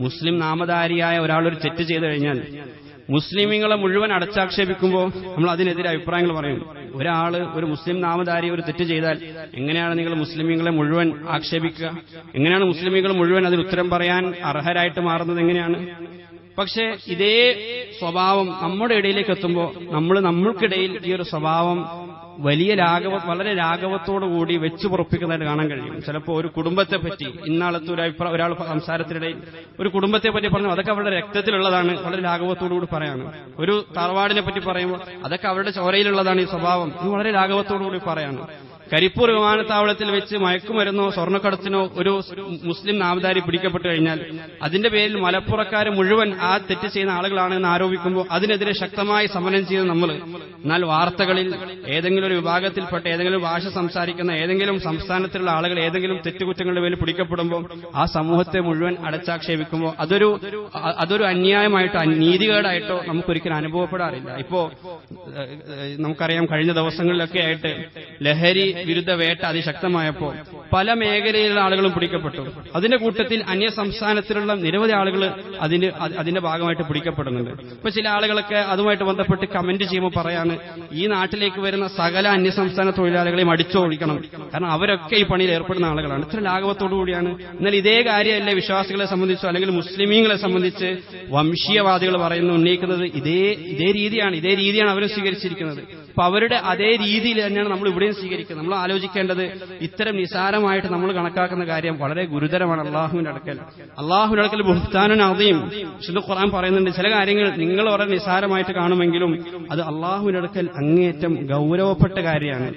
മുസ്ലിം നാമധാരിയായ ഒരാളൊരു തെറ്റ് ചെയ്തു കഴിഞ്ഞാൽ മുസ്ലിമീങ്ങളെ മുഴുവൻ അടച്ചാക്ഷേപിക്കുമ്പോൾ നമ്മൾ അതിനെതിരെ അഭിപ്രായങ്ങൾ പറയും. ഒരു മുസ്ലിം നാമധാരി ഒരു തെറ്റ് ചെയ്താൽ എങ്ങനെയാണ് നിങ്ങൾ മുസ്ലിമീങ്ങളെ മുഴുവൻ ആക്ഷേപിക്കുക? എങ്ങനെയാണ് മുസ്ലിമീങ്ങൾ മുഴുവൻ അതിന് ഉത്തരം പറയാൻ അർഹരായിട്ട് മാറുന്നത്? എങ്ങനെയാണ്? പക്ഷേ ഇതേ സ്വഭാവം നമ്മുടെ ഇടയിലേക്ക് എത്തുമ്പോൾ നമ്മൾക്കിടയിൽ ഈ ഒരു സ്വഭാവം വളരെ ലാഘവത്തോടുകൂടി വെച്ചു പുറപ്പിക്കുന്നതായിട്ട് കാണാൻ കഴിയും. ചിലപ്പോൾ ഒരു കുടുംബത്തെ പറ്റി ഇന്നാളത്തെ ഒരാൾ സംസാരത്തിനിടയിൽ ഒരു കുടുംബത്തെ പറ്റി പറഞ്ഞു, അതൊക്കെ അവരുടെ രക്തത്തിലുള്ളതാണ്, വളരെ ലാഘവത്തോടുകൂടി പറയാണ്. ഒരു തറവാടിനെ പറ്റി പറയുമ്പോൾ അതൊക്കെ അവരുടെ ചോരയിലുള്ളതാണ് ഈ സ്വഭാവം, ഇത് വളരെ ലാഘവത്തോടുകൂടി പറയാണ്. കരിപ്പൂർ വിമാനത്താവളത്തിൽ വെച്ച് മയക്കുമരുന്നോ സ്വർണ്ണക്കടത്തിനോ ഒരു മുസ്ലിം നാമധാരി പിടിക്കപ്പെട്ടു കഴിഞ്ഞാൽ അതിന്റെ പേരിൽ മലപ്പുറക്കാരെ മുഴുവൻ ആ തെറ്റ് ചെയ്യുന്ന ആളുകളാണെന്ന് ആരോപിക്കുമ്പോൾ അതിനെതിരെ ശക്തമായി സമരം ചെയ്ത് നമ്മൾ, എന്നാൽ വാർത്തകളിൽ ഏതെങ്കിലും ഒരു വിഭാഗത്തിൽപ്പെട്ട ഏതെങ്കിലും ഭാഷ സംസാരിക്കുന്ന ഏതെങ്കിലും സംസ്ഥാനത്തിലുള്ള ആളുകൾ ഏതെങ്കിലും തെറ്റുകുറ്റങ്ങളുടെ പേരിൽ പിടിക്കപ്പെടുമ്പോൾ ആ സമൂഹത്തെ മുഴുവൻ അടച്ചാക്ഷേപിക്കുമ്പോൾ അതൊരു അന്യായമായിട്ടോ നീതികേടായിട്ടോ നമുക്കൊരിക്കലും അനുഭവപ്പെടാറില്ല. ഇപ്പോ നമുക്കറിയാം, കഴിഞ്ഞ ദിവസങ്ങളിലൊക്കെ ആയിട്ട് ലഹരി വിരുദ്ധ വേട്ട അതിശക്തമായപ്പോൾ പല മേഖലയിലുള്ള ആളുകളും പിടിക്കപ്പെട്ടു. അതിന്റെ കൂട്ടത്തിൽ അന്യ സംസ്ഥാനത്തിലുള്ള നിരവധി ആളുകൾ അതിന്റെ ഭാഗമായിട്ട് പിടിക്കപ്പെടുന്നുണ്ട്. ഇപ്പൊ ചില ആളുകളൊക്കെ അതുമായിട്ട് ബന്ധപ്പെട്ട് കമന്റ് ചെയ്യുമ്പോൾ പറയാണ്, ഈ നാട്ടിലേക്ക് വരുന്ന സകല അന്യസംസ്ഥാന തൊഴിലാളികളെയും അടിച്ചോടിക്കണം, കാരണം അവരൊക്കെ ഈ പണിയിൽ ഏർപ്പെടുന്ന ആളുകളാണ്. ഇത്ര ലാഘവത്തോടുകൂടിയാണ്. എന്നാൽ ഇതേ കാര്യമല്ലേ വിശ്വാസികളെ സംബന്ധിച്ചോ അല്ലെങ്കിൽ മുസ്ലിമീങ്ങളെ സംബന്ധിച്ച് വംശീയവാദികൾ ഉന്നയിക്കുന്നത്? ഇതേ രീതിയാണ് അവരും സ്വീകരിച്ചിരിക്കുന്നത്. അപ്പൊ അവരുടെ അതേ രീതിയിൽ തന്നെയാണ് നമ്മൾ ഇവിടെയും സ്വീകരിക്കുന്നത്. നമ്മൾ ആലോചിക്കേണ്ടത്, ഇത്തരം നിസാരമായിട്ട് നമ്മൾ കണക്കാക്കുന്ന കാര്യം വളരെ ഗുരുതരമാണ്. അള്ളാഹുവിന്റെ അടുക്കൽ ബുഹ്താനുൻ അദീം. വിശുദ്ധ ഖുർആൻ പറയുന്നുണ്ട്, ചില കാര്യങ്ങൾ നിങ്ങൾ വളരെ നിസാരമായിട്ട് കാണുമെങ്കിലും അത് അള്ളാഹുവിന്റെ അടുക്കൽ അങ്ങേയറ്റം ഗൗരവപ്പെട്ട കാര്യമാണ്.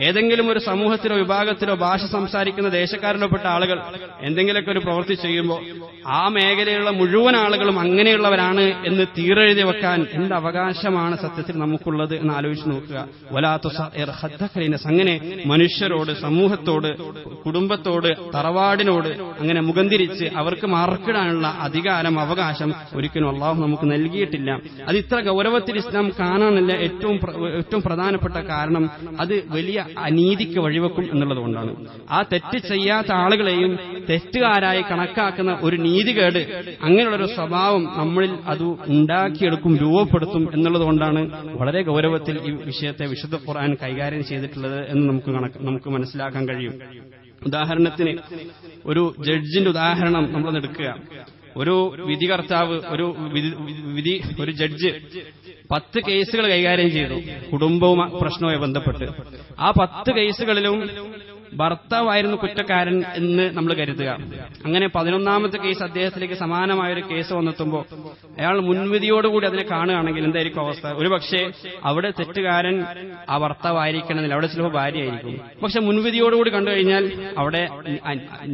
ഏതെങ്കിലും ഒരു സമൂഹത്തിലോ വിഭാഗത്തിലോ ഭാഷ സംസാരിക്കുന്ന ദേശക്കാരിൽപ്പെട്ട ആളുകൾ എന്തെങ്കിലുമൊക്കെ ഒരു പ്രവൃത്തി ചെയ്യുമ്പോൾ ആ മേഖലയിലുള്ള മുഴുവൻ ആളുകളും അങ്ങനെയുള്ളവരാണ് എന്ന് തീരെഴുതി വെക്കാൻ എന്ത് അവകാശമാണ് സത്യത്തിൽ നമുക്കുള്ളത് എന്ന് ആലോചിച്ച് നോക്കുക. അങ്ങനെ മനുഷ്യരോട്, സമൂഹത്തോട്, കുടുംബത്തോട്, തറവാടിനോട് അങ്ങനെ മുഖംതിരിച്ച് അവർക്ക് മാർക്കിടാനുള്ള അധികാരം, അവകാശം ഒരിക്കലും അള്ളാഹു നമുക്ക് നൽകിയിട്ടില്ല. അത് ഇത്ര ഗൗരവത്തിൽ ഇസ്ലാം കാണാനുള്ള ഏറ്റവും പ്രധാനപ്പെട്ട കാരണം അത് വലിയ അനീതിക്ക് വഴിവെക്കും എന്നുള്ളതുകൊണ്ടാണ്. ആ തെറ്റ് ചെയ്യാത്ത ആളുകളെയും തെറ്റുകാരായി കണക്കാക്കുന്ന ഒരു നീതികേട്, അങ്ങനെയുള്ളൊരു സ്വഭാവം നമ്മളിൽ അത് ഉണ്ടാക്കിയെടുക്കും, രൂപപ്പെടുത്തും എന്നുള്ളതുകൊണ്ടാണ് വളരെ ഗൗരവത്തിൽ ഈ വിഷയത്തെ വിശുദ്ധ ഖുർആൻ കൈകാര്യം ചെയ്തിട്ടുള്ളത് എന്ന് നമുക്ക് മനസ്സിലാക്കാൻ കഴിയും. ഉദാഹരണത്തിന് ഒരു ജഡ്ജിന്റെ ഉദാഹരണം നമ്മളൊന്ന് എടുക്കുക. ഒരു വിധികർത്താവ്, ഒരു ജഡ്ജ് 10 കേസുകൾ കൈകാര്യം ചെയ്തു കുടുംബവും പ്രശ്നവുമായി ബന്ധപ്പെട്ട്. ആ 10 കേസുകളിലും ഭർത്താവായിരുന്നു കുറ്റക്കാരൻ എന്ന് നമ്മൾ കരുതുക. അങ്ങനെ 11ാമത്തെ കേസ് അദ്ദേഹത്തിലേക്ക് സമാനമായൊരു കേസ് വന്നെത്തുമ്പോൾ അയാൾ മുൻവിധിയോടുകൂടി അതിനെ കാണുകയാണെങ്കിൽ എന്തായിരിക്കും അവസ്ഥ? ഒരുപക്ഷെ അവിടെ തെറ്റുകാരൻ ആ ഭർത്താവായിരിക്കണമെന്നില്ല, അവിടെ ചിലപ്പോൾ ഭാര്യയായിരിക്കും. പക്ഷെ മുൻവിധിയോടുകൂടി കണ്ടു കഴിഞ്ഞാൽ അവിടെ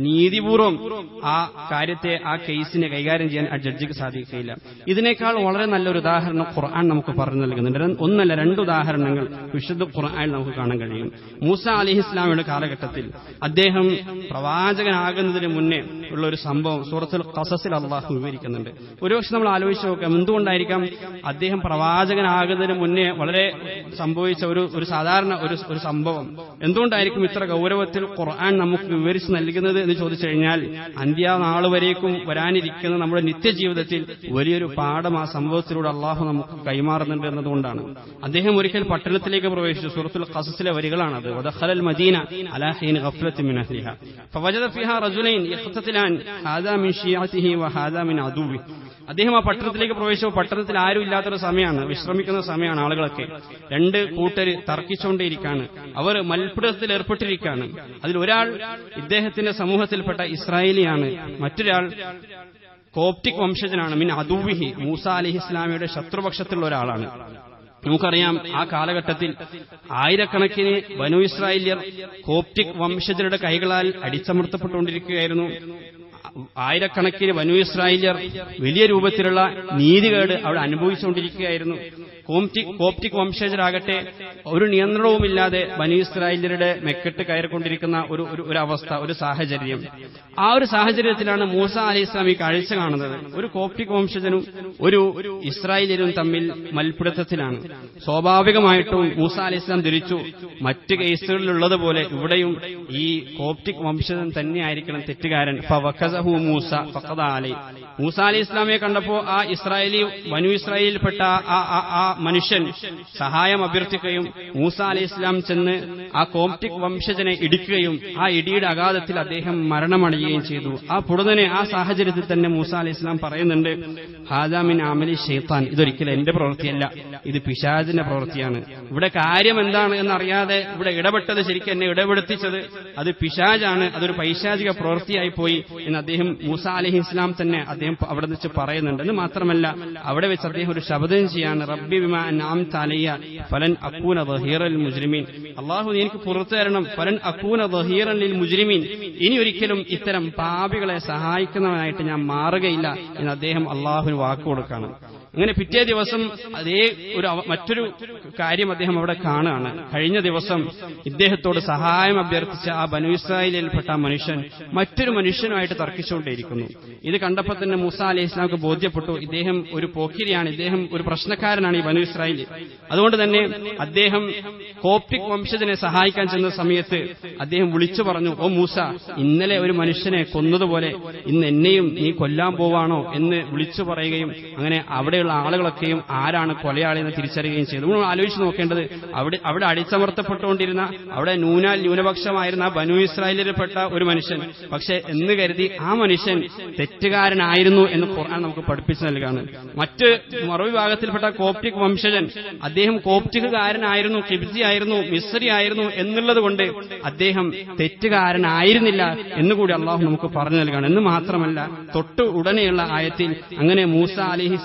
നീതിപൂർവം ആ കാര്യത്തെ, ആ കേസിനെ കൈകാര്യം ചെയ്യാൻ ആ ജഡ്ജിക്ക് സാധിക്കുകയില്ല. ഇതിനേക്കാൾ വളരെ നല്ലൊരു ഉദാഹരണം ഖുർആൻ നമുക്ക് പറഞ്ഞു നൽകുന്നുണ്ട്. ഒന്നല്ല, 2 ഉദാഹരണങ്ങൾ വിശുദ്ധ ഖുർആനിൽ നമുക്ക് കാണാൻ കഴിയും. മൂസ അലൈഹിസ്സലാമിന്റെ കാലഘട്ടത്തിൽ അദ്ദേഹം പ്രവാചകനാകുന്നതിന് മുന്നേ ഉള്ള ഒരു സംഭവം സൂറത്തുൽ ഖസസിൽ അള്ളാഹു വിവരിക്കുന്നുണ്ട്. ഒരുപക്ഷെ നമ്മൾ ആലോചിച്ച് നോക്കാം, എന്തുകൊണ്ടായിരിക്കാം അദ്ദേഹം പ്രവാചകനാകുന്നതിന് മുന്നേ വളരെ സംഭവിച്ച ഒരു സാധാരണ ഒരു സംഭവം എന്തുകൊണ്ടായിരിക്കും ഇത്ര ഗൗരവത്തിൽ ഖുർആൻ നമുക്ക് വിവരിച്ച് നൽകുന്നത് എന്ന് ചോദിച്ചു കഴിഞ്ഞാൽ, അന്ത്യനാൾ വരേക്കും വരാനിരിക്കുന്ന നമ്മുടെ നിത്യജീവിതത്തിൽ വലിയൊരു പാഠം ആ സംഭവത്തിലൂടെ അള്ളാഹു നമുക്ക് കൈമാറുന്നുണ്ട് എന്നതുകൊണ്ടാണ്. അദ്ദേഹം ഒരിക്കൽ പട്ടണത്തിലേക്ക് പ്രവേശിച്ചു. സൂറത്തുൽ ഖസസിലെ വരികളാണത്. വദഖലൽ മദീന അലാ ഹീൻ ഗഫ്ലത്തിൻ മിൻ അഹ്ലിഹാ ഫവജദ ഫീഹാ റജുലൈൻ യഖ്തതിലാൻ ഹാദാ മിൻ ശിയഅതിഹി വഹാദാ മിൻ അദുവി. അദ്ദേഹം ആ പട്ടണത്തിലേക്ക് പ്രവേശിച്ചപ്പോൾ പട്ടണത്തിൽ ആരും ഇല്ലാത്തൊരു സമയമാണ്, വിശ്രമിക്കുന്ന സമയമാണ്. ആളുകളൊക്കെ 2 കൂട്ടര് തർക്കിച്ചുകൊണ്ടേയിരിക്കുകയാണ്. അവർ മൽപിടുത്തത്തിൽ ഏർപ്പെട്ടിരിക്കുകയാണ്. അതിലൊരാൾ ഇദ്ദേഹത്തിന്റെ സമൂഹത്തിൽപ്പെട്ട ഇസ്രായേലിയാണ്, മറ്റൊരാൾ കോപ്റ്റിക് വംശജനാണ്. മിൻ അദുവിഹി, മൂസ അലൈഹിസ്സലാമിയുടെ ശത്രുപക്ഷത്തിലുള്ള ഒരാളാണ്. നമുക്കറിയാം, ആ കാലഘട്ടത്തിൽ ആയിരക്കണക്കിന് ബനു ഇസ്രായേല്യർ കോപ്റ്റിക് വംശജരുടെ കൈകളാൽ അടിച്ചമർത്തപ്പെട്ടുകൊണ്ടിരിക്കുകയായിരുന്നു. ആയിരക്കണക്കിന് ബനു ഇസ്രായേല്യർ വലിയ രൂപത്തിലുള്ള നീതികേട് അവിടെ അനുഭവിച്ചുകൊണ്ടിരിക്കുകയായിരുന്നു. കോപ്റ്റിക് വംശജരാകട്ടെ ഒരു നിയന്ത്രണവുമില്ലാതെ ബനീ ഇസ്രായേല്യരുടെ മെക്കെട്ട് കയറിക്കൊണ്ടിരിക്കുന്ന ഒരു അവസ്ഥ, ഒരു സാഹചര്യം. ആ ഒരു സാഹചര്യത്തിലാണ് മൂസ അലൈഹിസ്സലാം ഈ കാഴ്ച കാണുന്നത്. ഒരു കോപ്റ്റിക് വംശജനും ഒരു ഇസ്രായേല്യരും തമ്മിൽ മൽപിടുത്തത്തിലാണ്. സ്വാഭാവികമായിട്ടും മൂസ അലൈഹിസ്സലാം ധരിച്ചു മറ്റ് കേസുകളിലുള്ളതുപോലെ ഇവിടെയും ഈ കോപ്റ്റിക് വംശജൻ തന്നെയായിരിക്കണം തെറ്റുകാരൻ. ഫവഖസഹു മൂസ ഫഖദ അലൈഹി. മൂസ അലൈഹി ഇസ്ലാമിയെ കണ്ടപ്പോ ആ ബനു ഇസ്രായേലിൽപ്പെട്ട ആ മനുഷ്യൻ സഹായം അഭ്യർത്ഥിക്കുകയും മൂസ അലൈഹി ഇസ്ലാം ചെന്ന് ആ കോപ്റ്റിക് വംശജനെ ഇടിക്കുകയും ആ ഇടിയുടെ ആഘാതത്തിൽ അദ്ദേഹം മരണമടയുകയും ചെയ്തു. ആ പുടനെ ആ സാഹചര്യത്തിൽ തന്നെ മൂസ അലൈഹി ഇസ്ലാം പറയുന്നുണ്ട്, ഹാദാ മിൻ അമലി ശൈത്താൻ, ഇതൊരിക്കലും എന്റെ പ്രവൃത്തിയല്ല, ഇത് പിശാചിന്റെ പ്രവൃത്തിയാണ്. ഇവിടെ കാര്യം എന്താണ് എന്നറിയാതെ ഇവിടെ ഇടപെട്ടത്, ശരിക്കും എന്നെ ഇടപെടുത്തിച്ചത് അത് പിശാചാണ്, അതൊരു പൈശാചിക പ്രവൃത്തിയായി പോയി എന്ന് അദ്ദേഹം മൂസ അലൈഹി ഇസ്ലാം തന്നെ അദ്ദേഹം അവിടെ വെച്ച് പറയുന്നുണ്ട്. എന്ന് മാത്രമല്ല അവിടെ വെച്ച് അദ്ദേഹം ഒരു ശബ്ദം ചെയ്യാണ്, റബ്ബി ബിമാ അൻഅംത അലയ്യ ഫലൻ അകൂന ദഹീറൽ മുജ്രിമീൻ. അല്ലാഹു എനിക്ക് പുറത്തു തരണം, ഫലൻ അകൂന ദഹീറൻ ലിൽ മുജ്രിമീൻ, ഇനി ഒരിക്കലും ഇത്തരം പാപികളെ സഹായിക്കുന്നവനായിട്ട് ഞാൻ മാറുകയില്ല എന്ന് അദ്ദേഹം അല്ലാഹുവിന് വാക്കുകൊടുക്കുകയാണ്. അങ്ങനെ പിറ്റേ ദിവസം അതേ മറ്റൊരു കാര്യം അദ്ദേഹം അവിടെ കാണുകയാണ്. കഴിഞ്ഞ ദിവസം ഇദ്ദേഹത്തോട് സഹായം അഭ്യർത്ഥിച്ച ആ ബനൂ ഇസ്രായേലിൽപ്പെട്ട മനുഷ്യൻ മറ്റൊരു മനുഷ്യനുമായിട്ട് തർക്കിച്ചുകൊണ്ടേയിരിക്കുന്നു. ഇത് കണ്ടപ്പോൾ തന്നെ മൂസ അലൈഹി ഇസ്ലാമിക്ക് ബോധ്യപ്പെട്ടു, ഇദ്ദേഹം ഒരു പോക്കിരിയാണ്, ഇദ്ദേഹം ഒരു പ്രശ്നക്കാരനാണ് ഈ ബനൂ ഇസ്രായേൽ. അതുകൊണ്ട് തന്നെ അദ്ദേഹം കോപ്റ്റിക് വംശജനെ സഹായിക്കാൻ ചെന്ന സമയത്ത് അദ്ദേഹം വിളിച്ചു പറഞ്ഞു, ഓ മൂസ, ഇന്നലെ ഒരു മനുഷ്യനെ കൊന്നതുപോലെ ഇന്ന് എന്നെയും നീ കൊല്ലാൻ പോവാണോ എന്ന് വിളിച്ചു പറയുകയും അങ്ങനെ അവിടെയുള്ള ആളുകളൊക്കെയും ആരാണ് കൊലയാളി എന്ന് തിരിച്ചറിയുകയും ചെയ്തു. നമ്മൾ ആലോചിച്ച് നോക്കേണ്ടത്, അവിടെ അടിച്ചമർത്തപ്പെട്ടുകൊണ്ടിരുന്ന, അവിടെ ന്യൂനപക്ഷമായിരുന്ന ബനൂ ഇസ്രായേലിൽപ്പെട്ട ഒരു മനുഷ്യൻ, പക്ഷെ എന്ന് കരുതി ആ മനുഷ്യൻ തെറ്റുകാരനായിരുന്നു എന്ന് ഖുർആൻ നമുക്ക് പഠിപ്പിച്ചു നൽകുകയാണ്. മറ്റ് മറുവിഭാഗത്തിൽപ്പെട്ട കോപ്റ്റിക് വംശജൻ, അദ്ദേഹം കോപ്റ്റിക്കുകാരനായിരുന്നു, കിബ്തി ആയിരുന്നു, മിസ്രി ആയിരുന്നു എന്നുള്ളത് കൊണ്ട് അദ്ദേഹം തെറ്റുകാരനായിരുന്നില്ല എന്നുകൂടി അള്ളാഹു നമുക്ക് പറഞ്ഞു നൽകുകയാണ്. എന്ന് മാത്രമല്ല തൊട്ട് ഉടനെയുള്ള ആയത്തിൽ അങ്ങനെ മൂസ അലൈഹി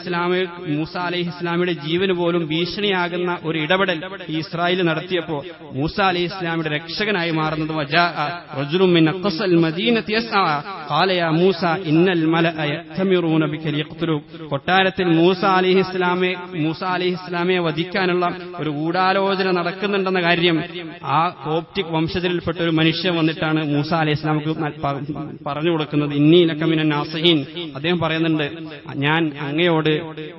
ഇസ്ലാമിയുടെ ജീവന് പോലും ഭീഷണിയാകുന്ന ഒരു ഇടപെടൽ ഈ ഇസ്രായേൽ നടത്തിയപ്പോ മൂസ അലൈഹി ഇസ്ലാമിയുടെ രക്ഷകനായി മാറുന്നത് കൊട്ടാരത്തിൽ മൂസ അലൈഹി ഇസ്ലാമെ വധിക്കാനുള്ള ഒരു ഗൂഢാലോചന നടക്കുന്നുണ്ടെന്ന കാര്യം ആ കോപ്റ്റിക് വംശജരിൽപ്പെട്ട ഒരു മനുഷ്യൻ വന്നിട്ടാണ് മൂസ അലൈഹി ഇസ്ലാമിക്ക് പറഞ്ഞു കൊടുക്കുന്നത്. ഇന്നി ലക മിനൻ നാസിഹീൻ. അദ്ദേഹം പറയുന്നുണ്ട്, ഞാൻ അങ്ങയോട്